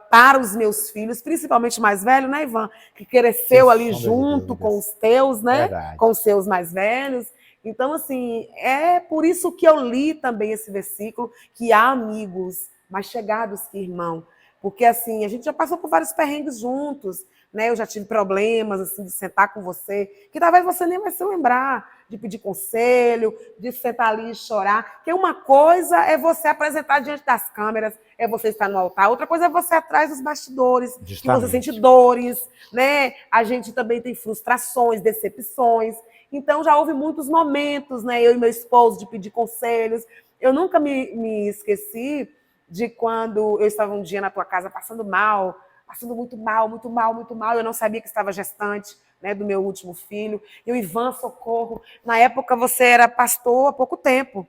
para os meus filhos, principalmente mais velho, né, Ivan? Que cresceu ali junto com os teus, né? Verdade. Com os seus mais velhos. Então, assim, é por isso que eu li também esse versículo, que há amigos mais chegados que irmão. Porque, assim, a gente já passou por vários perrengues juntos, né? Eu já tive problemas, assim, de sentar com você, que talvez você nem vai se lembrar, de pedir conselho, de sentar ali e chorar. Porque uma coisa é você apresentar diante das câmeras, é você estar no altar. Outra coisa é você atrás dos bastidores, justamente, que você sente dores, né? A gente também tem frustrações, decepções. Então, já houve muitos momentos, né? Eu e meu esposo, de pedir conselhos. Eu nunca me esqueci de quando eu estava um dia na tua casa passando mal, passando muito mal, muito mal, muito mal. Eu não sabia que estava gestante, né, do meu último filho. E o Ivan, socorro. Na época, você era pastor há pouco tempo.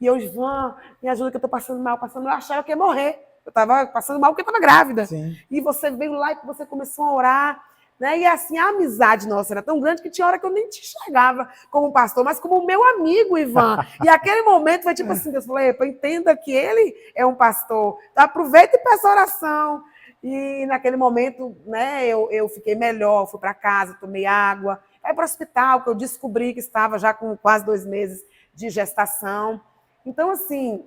E eu, Ivan, me ajuda que eu estou passando mal, passando mal. Eu achava que ia morrer. Eu estava passando mal porque eu estava grávida. Sim. E você veio lá e você começou a orar. Né? E assim, a amizade nossa era tão grande que tinha hora que eu nem te enxergava como pastor, mas como meu amigo, Ivan. E aquele momento foi tipo assim, Deus falou, entenda que ele é um pastor. Então, aproveita e peça oração. E naquele momento, né, eu fiquei melhor, fui para casa, tomei água. Aí para o hospital, que eu descobri que estava já com quase 2 meses de gestação. Então, assim,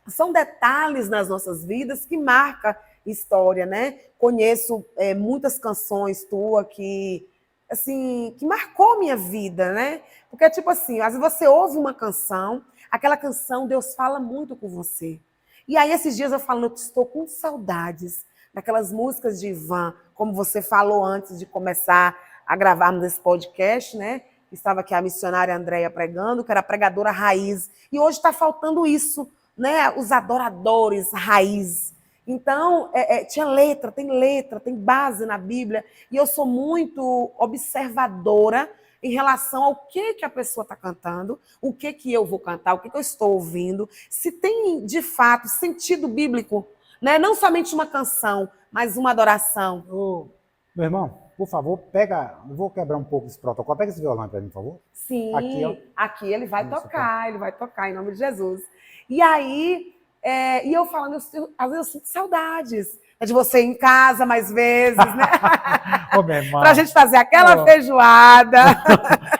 são detalhes nas nossas vidas que marcam história, né? Conheço muitas canções tuas que, assim, que marcou minha vida, né? Porque, tipo assim, às vezes você ouve uma canção, aquela canção, Deus fala muito com você. E aí, esses dias eu falo, eu estou com saudades daquelas músicas de Ivan, como você falou antes de começar a gravarmos esse podcast, né? Estava aqui a missionária Andréia pregando, que era pregadora raiz. E hoje está faltando isso, né? Os adoradores raiz. Então, tinha letra, tem base na Bíblia. E eu sou muito observadora em relação ao que a pessoa está cantando, o que eu vou cantar, o que eu estou ouvindo, se tem, de fato, sentido bíblico, né? Não somente uma canção, mas uma adoração. Meu irmão, por favor, pega... Eu vou quebrar um pouco esse protocolo. Pega esse violão para mim, por favor. Sim, aqui ele vai tocar, em nome de Jesus. E aí... e eu falando, às vezes eu sinto saudades de você em casa mais vezes, né? Pra gente fazer aquela feijoada.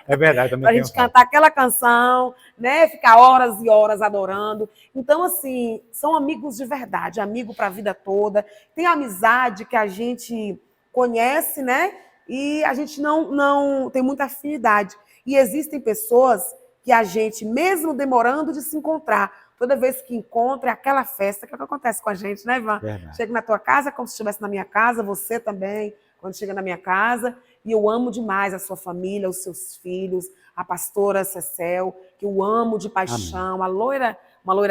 É verdade, também. Pra gente cantar aquela canção, né? Ficar horas e horas adorando. Então, assim, são amigos de verdade, amigo pra vida toda. Tem amizade que a gente conhece, né? E a gente não tem muita afinidade. E existem pessoas que a gente, mesmo demorando de se encontrar, toda vez que encontra, é aquela festa, que é o que acontece com a gente, né, Ivan? Verdade. Chego na tua casa como se estivesse na minha casa, você também, quando chega na minha casa, e eu amo demais a sua família, os seus filhos, a pastora Cecel, que eu amo de paixão, uma loira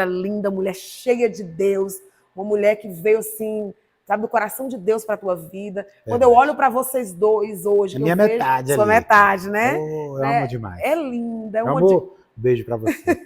linda, mulher cheia de Deus, uma mulher que veio assim, sabe, do coração de Deus para a tua vida. Quando eu olho para vocês dois hoje, minha metade, sua metade, né? Eu amo demais. É linda, Beijo para você.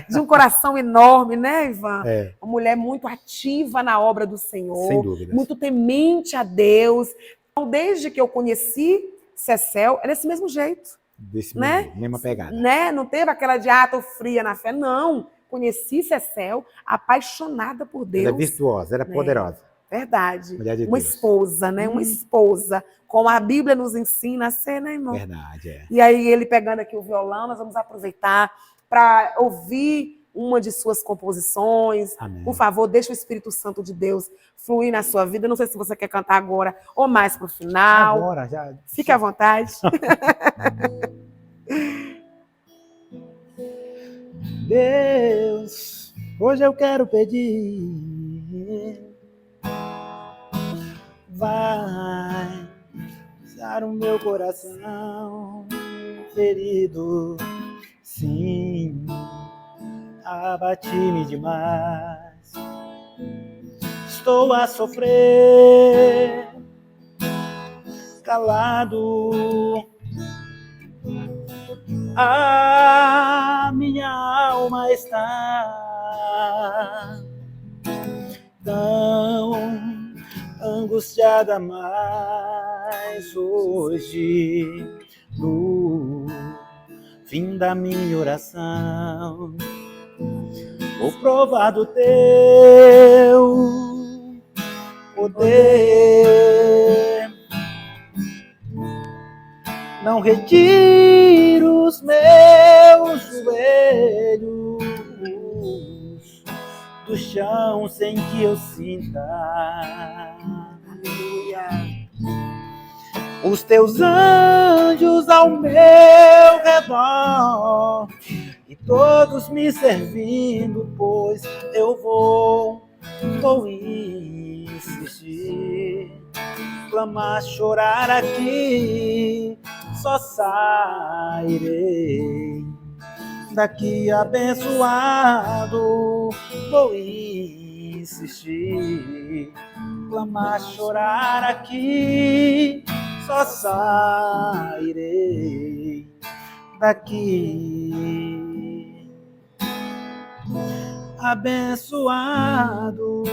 De um coração enorme, né, Ivan? Uma mulher muito ativa na obra do Senhor. Sem dúvida. Muito temente a Deus. Então, desde que eu conheci Cecel, é desse mesmo jeito. Desse né? mesmo, mesma pegada. Né? Não teve aquela de, tô fria na fé. Não. Conheci Cecel, apaixonada por Deus. Ela é virtuosa, ela é poderosa. Verdade. Mulher de uma Deus. Esposa, né? Uma esposa. Como a Bíblia nos ensina a ser, né, irmão? Verdade, é. E aí, ele pegando aqui o violão, nós vamos aproveitar para ouvir uma de suas composições. Amém. Por favor, deixa o Espírito Santo de Deus fluir na sua vida. Não sei se você quer cantar agora ou mais para o final. Agora, já. Fique à vontade. Deus, hoje eu quero pedir, vai usar o meu coração ferido, sim, abati-me demais, estou a sofrer, calado, a minha alma está tão angustiada, mas hoje, no fim da minha oração, vou provar do teu poder. Não retiro os meus joelhos do chão sem que eu sinta. Aleluia. Os teus anjos ao meu redor e todos me servindo, pois eu vou insistir, clamar, chorar aqui, só sairei daqui abençoado. Vou insistir, clamar, chorar aqui, só sairei daqui abençoado.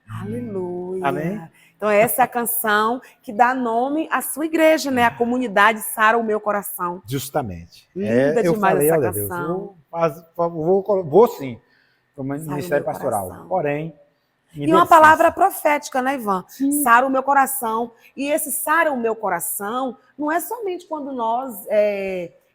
Aleluia. Amém? Então essa é a canção que dá nome à sua igreja, né? A comunidade Sara o Meu Coração. Justamente. Linda eu demais falei, essa olha Deus, canção. vou sim, como Sara o ministério meu pastoral. coração. Porém, E uma palavra profética, né, Ivan? Sara o meu coração. E esse sara o meu coração não é somente quando nós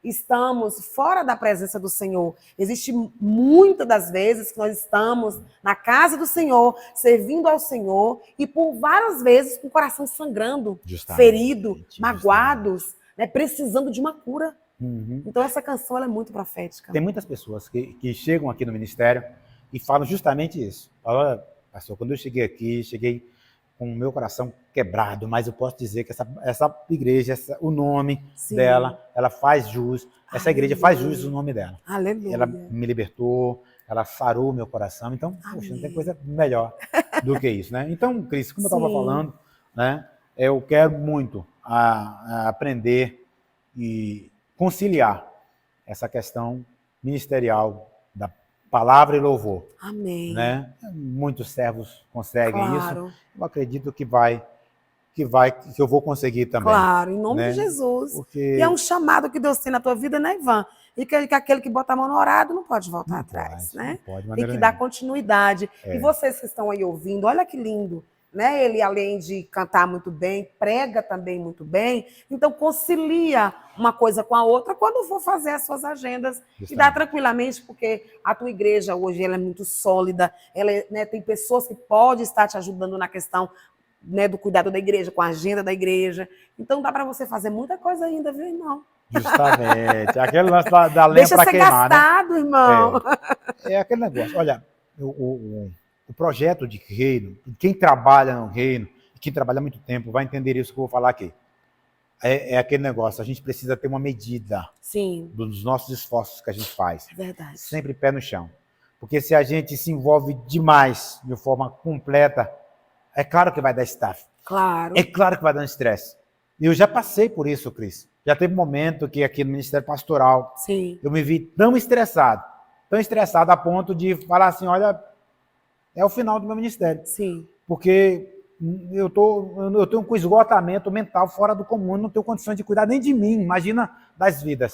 estamos fora da presença do Senhor. Existe muitas das vezes que nós estamos na casa do Senhor, servindo ao Senhor, e por várias vezes com o coração sangrando, ferido, magoados, né, precisando de uma cura. Uhum. Então essa canção ela é muito profética. Tem muitas pessoas que chegam aqui no ministério e falam justamente isso. Falam, pastor, quando eu cheguei aqui, cheguei com o meu coração quebrado, mas eu posso dizer que essa igreja, o nome dela, ela faz jus, essa igreja faz jus o nome dela. Aleluia. Ela me libertou, ela sarou o meu coração, então, poxa, não tem coisa melhor do que isso, né? Então, Cris, como eu estava falando, né, eu quero muito aprender e conciliar essa questão ministerial da palavra e louvor. Amém. Né? Muitos servos conseguem Claro. isso. Eu acredito que eu vou conseguir também. Claro, em nome né? de Jesus. Porque... E é um chamado que Deus tem na tua vida, né, Ivan? E que aquele que bota a mão no orado não pode voltar atrás, né? Não pode, tem que dar continuidade. E vocês que estão aí ouvindo, olha que lindo. Né? Ele, além de cantar muito bem, prega também muito bem. Então, concilia uma coisa com a outra quando for fazer as suas agendas. Justamente. E dá tranquilamente, porque a tua igreja hoje ela é muito sólida. Ela, né, tem pessoas que podem estar te ajudando na questão, né, do cuidado da igreja, com a agenda da igreja. Então, dá para você fazer muita coisa ainda, viu, irmão? Justamente. Aquele lance da lenha deixa para ser queimar, gastado, né? Irmão. É aquele negócio. Olha, o projeto de reino, quem trabalha no reino, quem trabalha há muito tempo, vai entender isso que eu vou falar aqui. É aquele negócio, a gente precisa ter uma medida dos nossos esforços que a gente faz. Verdade. Sempre pé no chão. Porque se a gente se envolve demais, de forma completa, é claro que vai dar staff. Claro. É claro que vai dar estresse. E eu já passei por isso, Cris. Já teve um momento que aqui no Ministério Pastoral, eu me vi tão estressado a ponto de falar assim, olha, é o final do meu ministério. Porque eu tenho um esgotamento mental fora do comum, não tenho condições de cuidar nem de mim, imagina das vidas,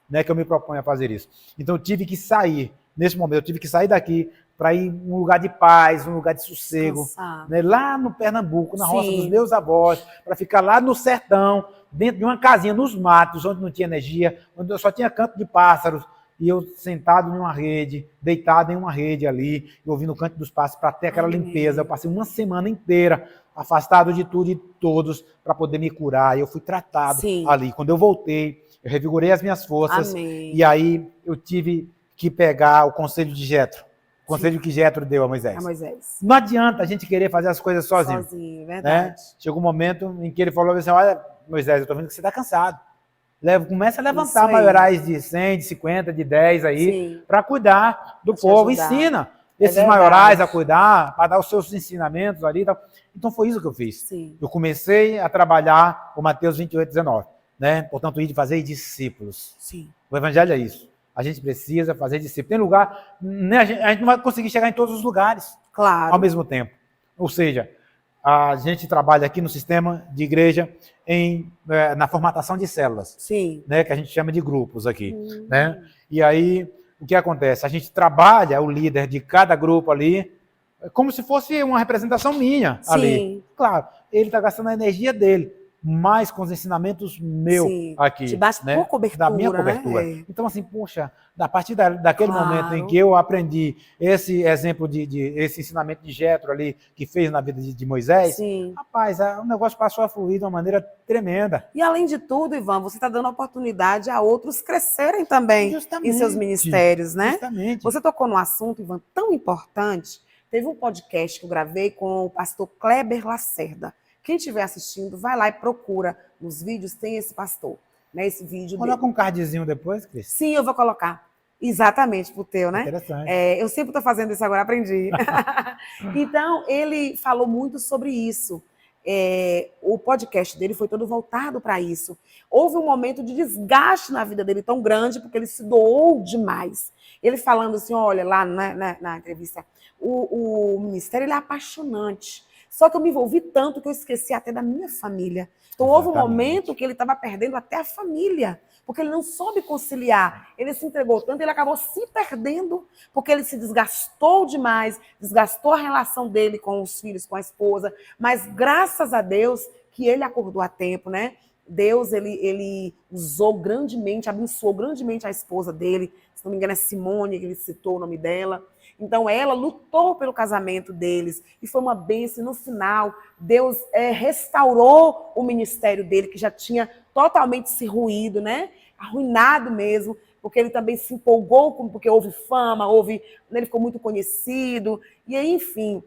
né, que eu me proponho a fazer isso. Então eu tive que sair, nesse momento, eu tive que sair daqui para ir num lugar de paz, num lugar de sossego, né, lá no Pernambuco, na roça dos meus avós, para ficar lá no sertão, dentro de uma casinha nos matos, onde não tinha energia, onde eu só tinha canto de pássaros, e eu sentado em uma rede, deitado em uma rede ali, ouvindo o canto dos pássaros para ter aquela limpeza. Eu passei uma semana inteira afastado de tudo e de todos para poder me curar. E eu fui tratado ali. Quando eu voltei, eu revigorei as minhas forças. E aí eu tive que pegar o conselho de Jetro. O conselho que Jetro deu a Moisés. Não adianta a gente querer fazer as coisas sozinho. Verdade. Né? Chegou um momento em que ele falou assim, olha, Moisés, eu estou vendo que você está cansado. Começa a levantar maiorais de 100, de 50, de 10 aí, para cuidar do povo. Ensina esses maiorais a cuidar, para dar os seus ensinamentos ali e tal. Então foi isso que eu fiz. Eu comecei a trabalhar o Mateus 28, 19. Né? Portanto, ir de fazer discípulos. O evangelho é isso. A gente precisa fazer discípulos. Tem lugar, né? A gente não vai conseguir chegar em todos os lugares. Claro. ao mesmo tempo. Ou seja, a gente trabalha aqui no sistema de igreja na formatação de células, Sim. Né, que a gente chama de grupos aqui. Né? E aí, o que acontece? A gente trabalha o líder de cada grupo ali como se fosse uma representação minha ali. Claro, ele está gastando a energia dele, mas com os ensinamentos meus aqui. Te basta né? cobertura, da minha cobertura. Né? Então, assim, poxa, a partir daquele momento em que eu aprendi esse exemplo esse ensinamento de Jétro ali, que fez na vida de Moisés, rapaz, o negócio passou a fluir de uma maneira tremenda. E além de tudo, Ivan, você está dando oportunidade a outros crescerem também em seus ministérios, né? Justamente. Você tocou num assunto, Ivan, tão importante. Teve um podcast que eu gravei com o pastor Kleber Lacerda. Quem estiver assistindo, vai lá e procura. Nos vídeos tem esse pastor, né? Esse vídeo Coloca dele. um cardzinho depois, Cris? Sim, eu vou colocar. Exatamente, pro teu, né? Interessante. Eu sempre estou fazendo isso agora, aprendi. Então, ele falou muito sobre isso. O podcast dele foi todo voltado para isso. Houve um momento de desgaste na vida dele tão grande, porque ele se doou demais. Ele falando assim, olha, lá na entrevista, o ministério ele é apaixonante. Só que eu me envolvi tanto que eu esqueci até da minha família. Então, houve um momento que ele estava perdendo até a família, porque ele não soube conciliar. Ele se entregou tanto, ele acabou se perdendo, porque ele se desgastou demais, desgastou a relação dele com os filhos, com a esposa. Mas, graças a Deus, que ele acordou a tempo, né? Deus, ele usou grandemente, abençoou grandemente a esposa dele. Se não me engano, é Simone, que ele citou o nome dela. Então, ela lutou pelo casamento deles e foi uma bênção. No final, Deus restaurou o ministério dele, que já tinha totalmente se ruído, né? Arruinado mesmo, porque ele também se empolgou, porque houve fama, ele ficou muito conhecido. E aí, enfim,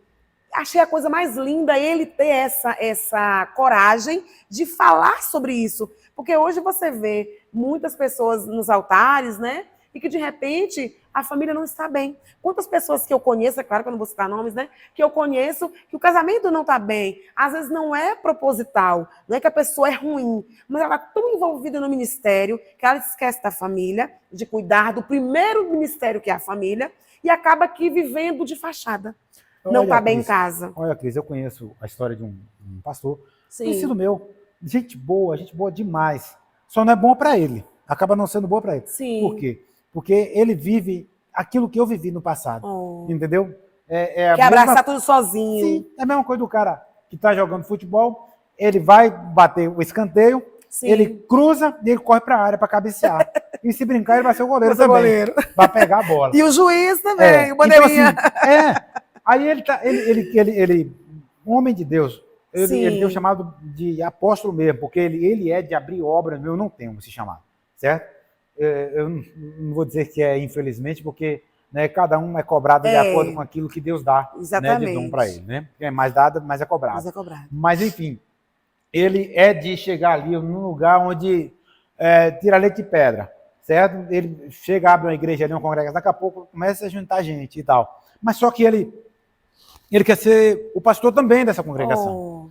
achei a coisa mais linda ele ter essa coragem de falar sobre isso. Porque hoje você vê muitas pessoas nos altares, né? E que, de repente, a família não está bem. Quantas pessoas que eu conheço, é claro que eu não vou citar nomes, né? Que eu conheço, que o casamento não está bem. Às vezes não é proposital, não é que a pessoa é ruim, mas ela está tão envolvida no ministério que ela esquece da família, de cuidar do primeiro ministério, que é a família, e acaba aqui vivendo de fachada. Não está bem em casa. Olha, Cris, eu conheço a história de um pastor, conhecido meu, gente boa demais. Só não é bom para ele. Acaba não sendo boa para ele. Sim. Por quê? Porque ele vive aquilo que eu vivi no passado. Entendeu? Quer abraçar tudo sozinho. Sim, é a mesma coisa do cara que está jogando futebol, ele vai bater o escanteio, ele cruza e ele corre para a área para cabecear. E se brincar, ele vai ser o goleiro também. Vai pegar a bola. E o juiz também, o bandeirinha. Então, assim, aí ele, um homem de Deus, ele tem um chamado de apóstolo mesmo, porque ele é de abrir obra, eu não tenho esse chamado, certo? Eu não vou dizer que é infelizmente, porque né, cada um é cobrado de acordo com aquilo que Deus dá, né, de dom para ele. Né? É mais dado, mais é cobrado. Mas, enfim, ele é de chegar ali num lugar onde tira leite de pedra, certo? Ele chega, abre uma igreja ali, uma congregação, daqui a pouco começa a juntar gente e tal. Mas só que ele quer ser o pastor também dessa congregação.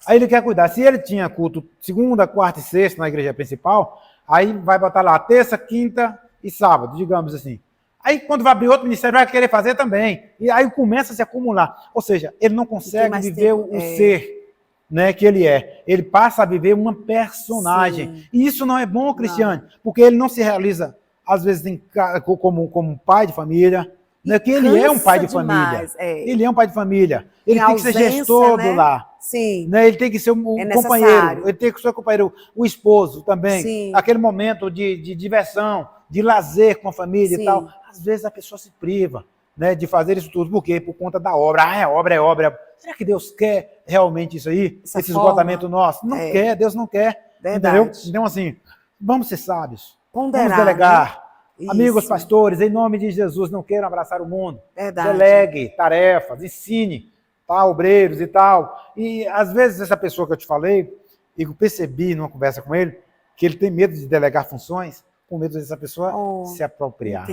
Aí ele quer cuidar. Se ele tinha culto segunda, quarta e sexta na igreja principal, aí vai botar lá terça, quinta e sábado, digamos assim. Aí quando vai abrir outro ministério, vai querer fazer também. E aí começa a se acumular. Ou seja, ele não consegue viver o ser, né, que ele é. Ele passa a viver uma personagem. E isso não é bom, Cristiane, porque ele não se realiza, às vezes, como pai de família, né, que ele é um pai de família. Ele é um pai de família. Ele tem que ser gestor do lar. Sim. Né? Ele tem que ser o companheiro, ele tem que ser o companheiro, o esposo também. Sim. Aquele momento de diversão, de lazer com a família e tal. Às vezes a pessoa se priva, né, de fazer isso tudo. Por quê? Por conta da obra. É obra. Será que Deus quer realmente isso aí? Esse esgotamento nosso? Não quer, Deus não quer. Verdade. Entendeu? Então, assim, vamos ser sábios. Ponderar, vamos delegar. Né? Amigos pastores, em nome de Jesus, não queiram abraçar o mundo. Verdade. Delegue tarefas, ensine. Tá, obreiros e tal. E às vezes essa pessoa que eu te falei, e eu percebi numa conversa com ele, que ele tem medo de delegar funções, com medo dessa pessoa se apropriar.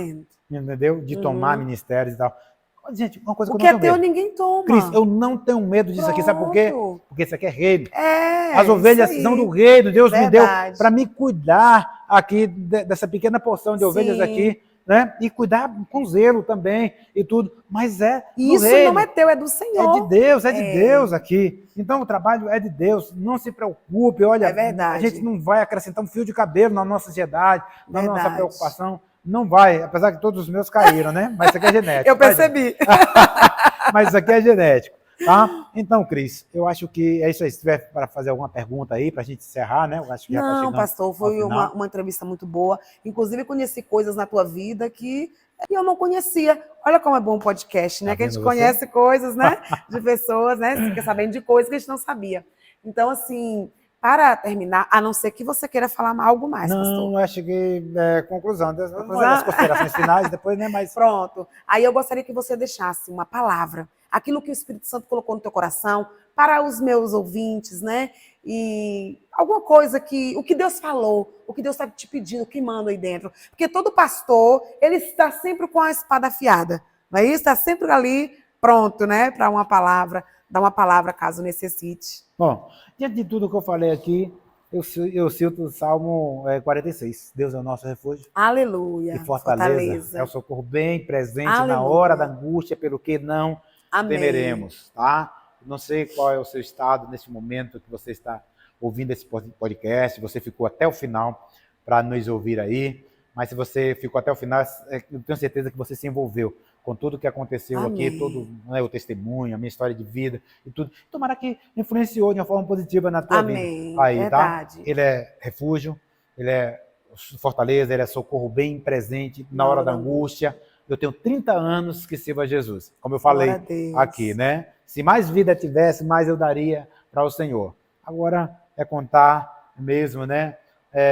Entendeu? De tomar ministérios e tal. Gente, uma coisa que eu não tenho medo. O que é teu, ninguém toma. Cris, eu não tenho medo disso aqui, sabe por quê? Porque isso aqui é reino. As ovelhas são do reino, Deus me deu para me cuidar aqui dessa pequena porção de ovelhas aqui, né? E cuidar com zelo também e tudo, mas e isso reino. Não é teu, é do Senhor. É de Deus aqui. Então o trabalho é de Deus, não se preocupe, olha, a gente não vai acrescentar um fio de cabelo na nossa ansiedade, na nossa preocupação, não vai, apesar que todos os meus caíram, né? Mas isso aqui é genético. Eu percebi. Mas isso aqui é genético. Tá? Então, Cris, eu acho que é isso aí. Se tiver para fazer alguma pergunta aí, para a gente encerrar, né? Eu acho que já tá chegando. Pastor, foi uma entrevista muito boa. Inclusive, conheci coisas na tua vida que eu não conhecia. Olha como é bom o podcast, né? Tá, que a gente conhece coisas, né? De pessoas, né? Fica sabendo de coisas que a gente não sabia. Então, assim, para terminar, a não ser que você queira falar algo mais, pastor. Não, acho que é conclusão. As considerações finais, depois, né? Mas... Pronto. Aí eu gostaria que você deixasse uma palavra, aquilo que o Espírito Santo colocou no teu coração, para os meus ouvintes, né? E alguma coisa o que Deus falou, o que Deus está te pedindo, que manda aí dentro. Porque todo pastor, ele está sempre com a espada afiada, não é isso? Está sempre ali pronto, né? Para uma palavra, dar uma palavra caso necessite. Bom, diante de tudo que eu falei aqui, eu cito o Salmo 46. Deus é o nosso refúgio. Aleluia. E fortaleza. É o socorro bem presente na hora da angústia, pelo que não temeremos, tá? Não sei qual é o seu estado nesse momento que você está ouvindo esse podcast, você ficou até o final para nos ouvir aí, mas se você ficou até o final, eu tenho certeza que você se envolveu com tudo que aconteceu aqui, todo, né, o testemunho, a minha história de vida e tudo. Tomara que influenciou de uma forma positiva na tua vida. Aí, verdade. Tá? Ele é refúgio, ele é fortaleza, ele é socorro bem presente na hora da angústia. Eu tenho 30 anos que sirvo a Jesus, como eu falei aqui, né? Se mais vida tivesse, mais eu daria para o Senhor. Agora é contar mesmo, né?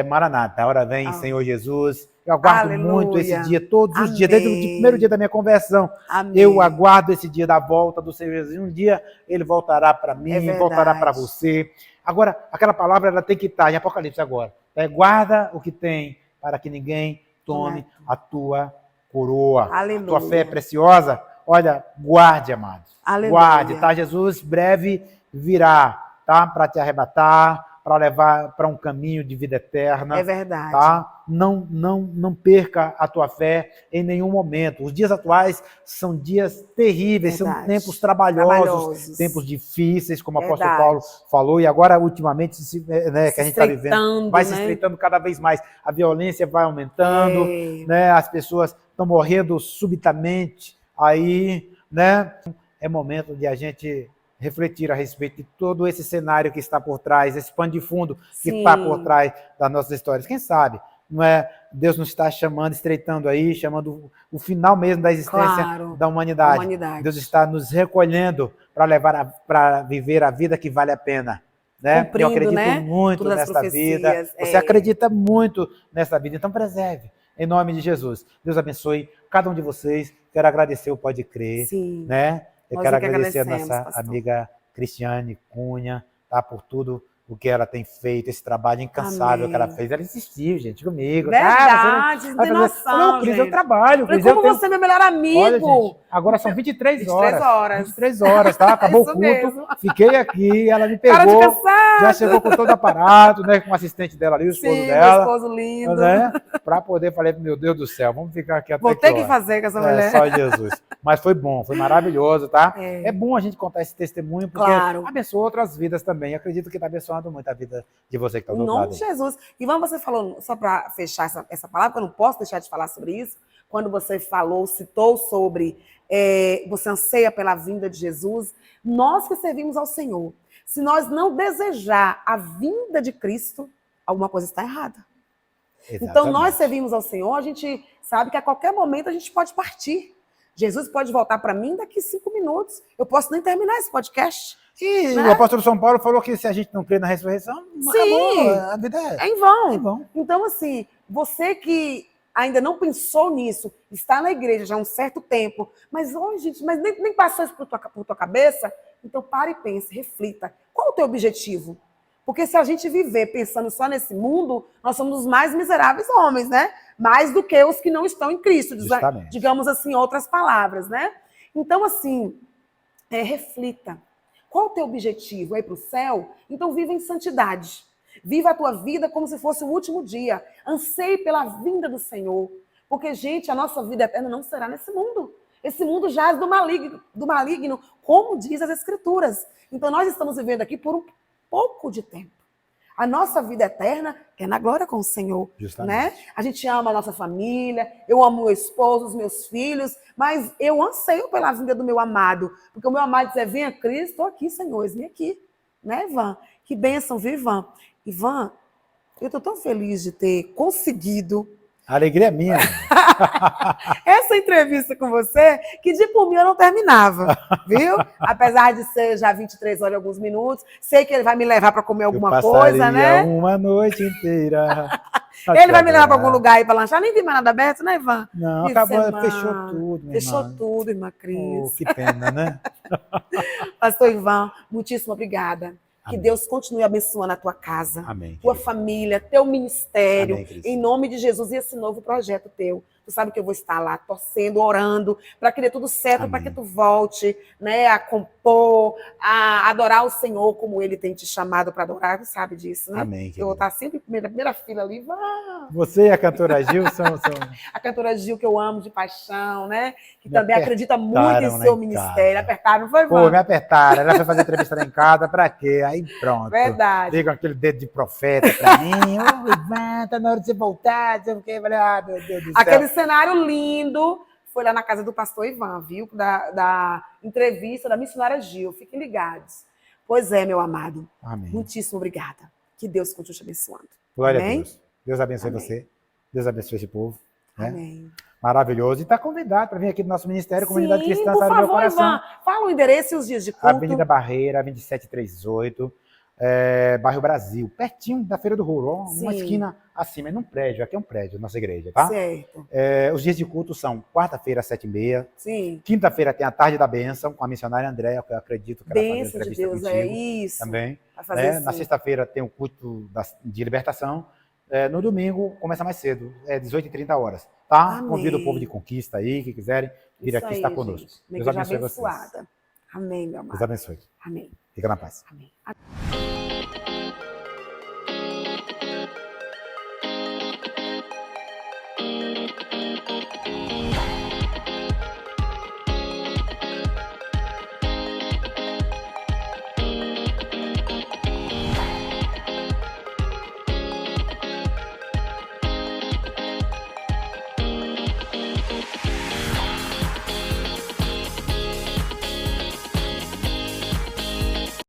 Maranata, a hora vem, Senhor Jesus. Eu aguardo muito esse dia, todos os dias, desde o primeiro dia da minha conversão. Eu aguardo esse dia da volta do Senhor Jesus. Um dia Ele voltará para mim, voltará para você. Agora, aquela palavra ela tem que estar em Apocalipse agora. Guarda o que tem, para que ninguém tome a tua coroa. Aleluia. A tua fé é preciosa. Olha, guarde, amados. Aleluia. Guarde, tá? Jesus breve virá, tá? Para te arrebatar, para levar para um caminho de vida eterna. É verdade. Tá? Não perca a tua fé em nenhum momento. Os dias atuais são dias terríveis, são tempos trabalhosos, tempos difíceis, como o apóstolo Paulo falou, e agora, ultimamente, né, que a gente está vivendo, vai se estreitando cada vez mais. A violência vai aumentando, né, as pessoas estão morrendo subitamente aí, né? É momento de a gente refletir a respeito de todo esse cenário que está por trás, esse pano de fundo que está por trás das nossas histórias. Quem sabe, não é? Deus nos está chamando, estreitando aí, chamando o final mesmo da existência da humanidade. Deus está nos recolhendo para viver a vida que vale a pena. Né? Eu acredito muito nessa vida. Você acredita muito nessa vida, então preserve. Em nome de Jesus. Deus abençoe cada um de vocês. Quero agradecer o Pode Crer, né? Eu quero agradecer a nossa amiga Cristiane Cunha, tá? Por tudo o que ela tem feito, esse trabalho incansável que ela fez. Ela insistiu, gente, comigo. Verdade, não tem noção, Cris, eu trabalho. Cris, como você é meu melhor amigo. Olha, gente, agora são 23 horas. 23 horas, tá? Acabou o culto. Mesmo. Fiquei aqui, ela me pegou. Já chegou com todo o aparato, né? Com o assistente dela ali, o esposo dela. Meu esposo lindo. Né? Para poder, falei, meu Deus do céu, vamos ficar aqui até Vou ter que fazer com essa mulher. Só Jesus. Mas foi bom, foi maravilhoso, tá? É bom a gente contar esse testemunho, porque abençoa outras vidas também. Eu acredito que está abençoando muito a vida de você que está do outro lado. Em nome de Jesus. Ivan, você falou, só para fechar essa palavra, que eu não posso deixar de falar sobre isso, quando você citou sobre você anseia pela vinda de Jesus, nós que servimos ao Senhor, se nós não desejar a vinda de Cristo, alguma coisa está errada. Exatamente. Então, nós servimos ao Senhor, a gente sabe que a qualquer momento a gente pode partir. Jesus pode voltar para mim daqui 5 minutos. Eu posso nem terminar esse podcast. E o apóstolo São Paulo falou que se a gente não crê na ressurreição, acabou, a vida é em vão. Então, assim, você que ainda não pensou nisso, está na igreja já há um certo tempo, mas hoje, gente, nem passou isso por tua cabeça, então pare e pense, reflita. Qual o teu objetivo? Porque se a gente viver pensando só nesse mundo, nós somos os mais miseráveis homens, né? Mais do que os que não estão em Cristo, digamos assim, outras palavras, né? Então, assim, reflita. Qual o teu objetivo? É ir para o céu? Então viva em santidade. Viva a tua vida como se fosse o último dia. Anseie pela vinda do Senhor. Porque, gente, a nossa vida eterna não será nesse mundo. Esse mundo jaz do maligno, como diz as Escrituras. Então, nós estamos vivendo aqui por um pouco de tempo. A nossa vida eterna é na glória com o Senhor. Justamente. Né? A gente ama a nossa família, eu amo meu esposo, os meus filhos, mas eu anseio pela vinda do meu amado. Porque o meu amado diz, venha Cristo, estou aqui, Senhor, vem aqui. Né, Ivan? Que bênção, viu, Ivan? Ivan, eu estou tão feliz de ter conseguido. A alegria é minha. Essa entrevista com você, que de por mim eu não terminava, viu? Apesar de ser já 23 horas e alguns minutos, sei que ele vai me levar para comer alguma coisa, né? Uma noite inteira. Ele vai me levar para algum lugar aí para lanchar, nem tem mais nada aberto, né, Ivan? Não, acabou, fechou tudo, minha Fechou irmã. tudo, irmã Cris. Oh, que pena, né? Pastor Ivan, muitíssimo obrigada. Que Amém. Deus continue abençoando a tua casa, Amém, tua querido. família, teu ministério, Amém, em nome de Jesus e esse novo projeto teu. Tu sabe que eu vou estar lá torcendo, orando, para que dê tudo certo, para que tu volte, né, a compor, a adorar o Senhor como Ele tem te chamado para adorar. Tu sabe disso, né? Amém, querido. Eu vou estar sempre na primeira fila ali. Você e a cantora Gil são... A cantora Gil, que eu amo de paixão, né? Que Me também acredita muito em seu ministério. Apertaram, não foi, Pô, me apertaram. Ela foi fazer entrevista lá em casa, pra quê? Aí pronto. Verdade. Liga aquele dedo de profeta pra mim. Ô, Ivan, tá na hora de você voltar, não sei o quê. Eu falei, ah, meu Deus do céu. Aquele cenário lindo foi lá na casa do pastor Ivan, viu? Da entrevista da missionária Gil. Fiquem ligados. Pois é, meu amado. Amém. Muitíssimo obrigada. Que Deus continue te abençoando. Glória Amém? a Deus. Deus abençoe Amém. você. Deus abençoe esse povo. Né? Amém. Maravilhoso. E está convidado para vir aqui do nosso ministério, Comunidade Cristã, por sabe, favor, meu coração. Ivan, fala o endereço e os dias de culto. Avenida Barreira, 2738, bairro Brasil, pertinho da Feira do Rolo, uma esquina acima, é num prédio, aqui é um prédio, nossa igreja, tá? Certo. Os dias de culto são quarta-feira, 7h30. Sim. Quinta-feira tem a Tarde da Bênção, com a missionária Andréa, que eu acredito que ela vai fazer entrevista Deus, contigo. é isso. Também. Na sexta-feira tem o culto de libertação. No domingo começa mais cedo, 18h30 horas, tá? Amém. Convido o povo de Conquista aí, que quiserem vir aqui estar conosco. Gente. Deus abençoe vocês. Amém, meu amado. Deus abençoe. Amém. Fica na paz. Amém.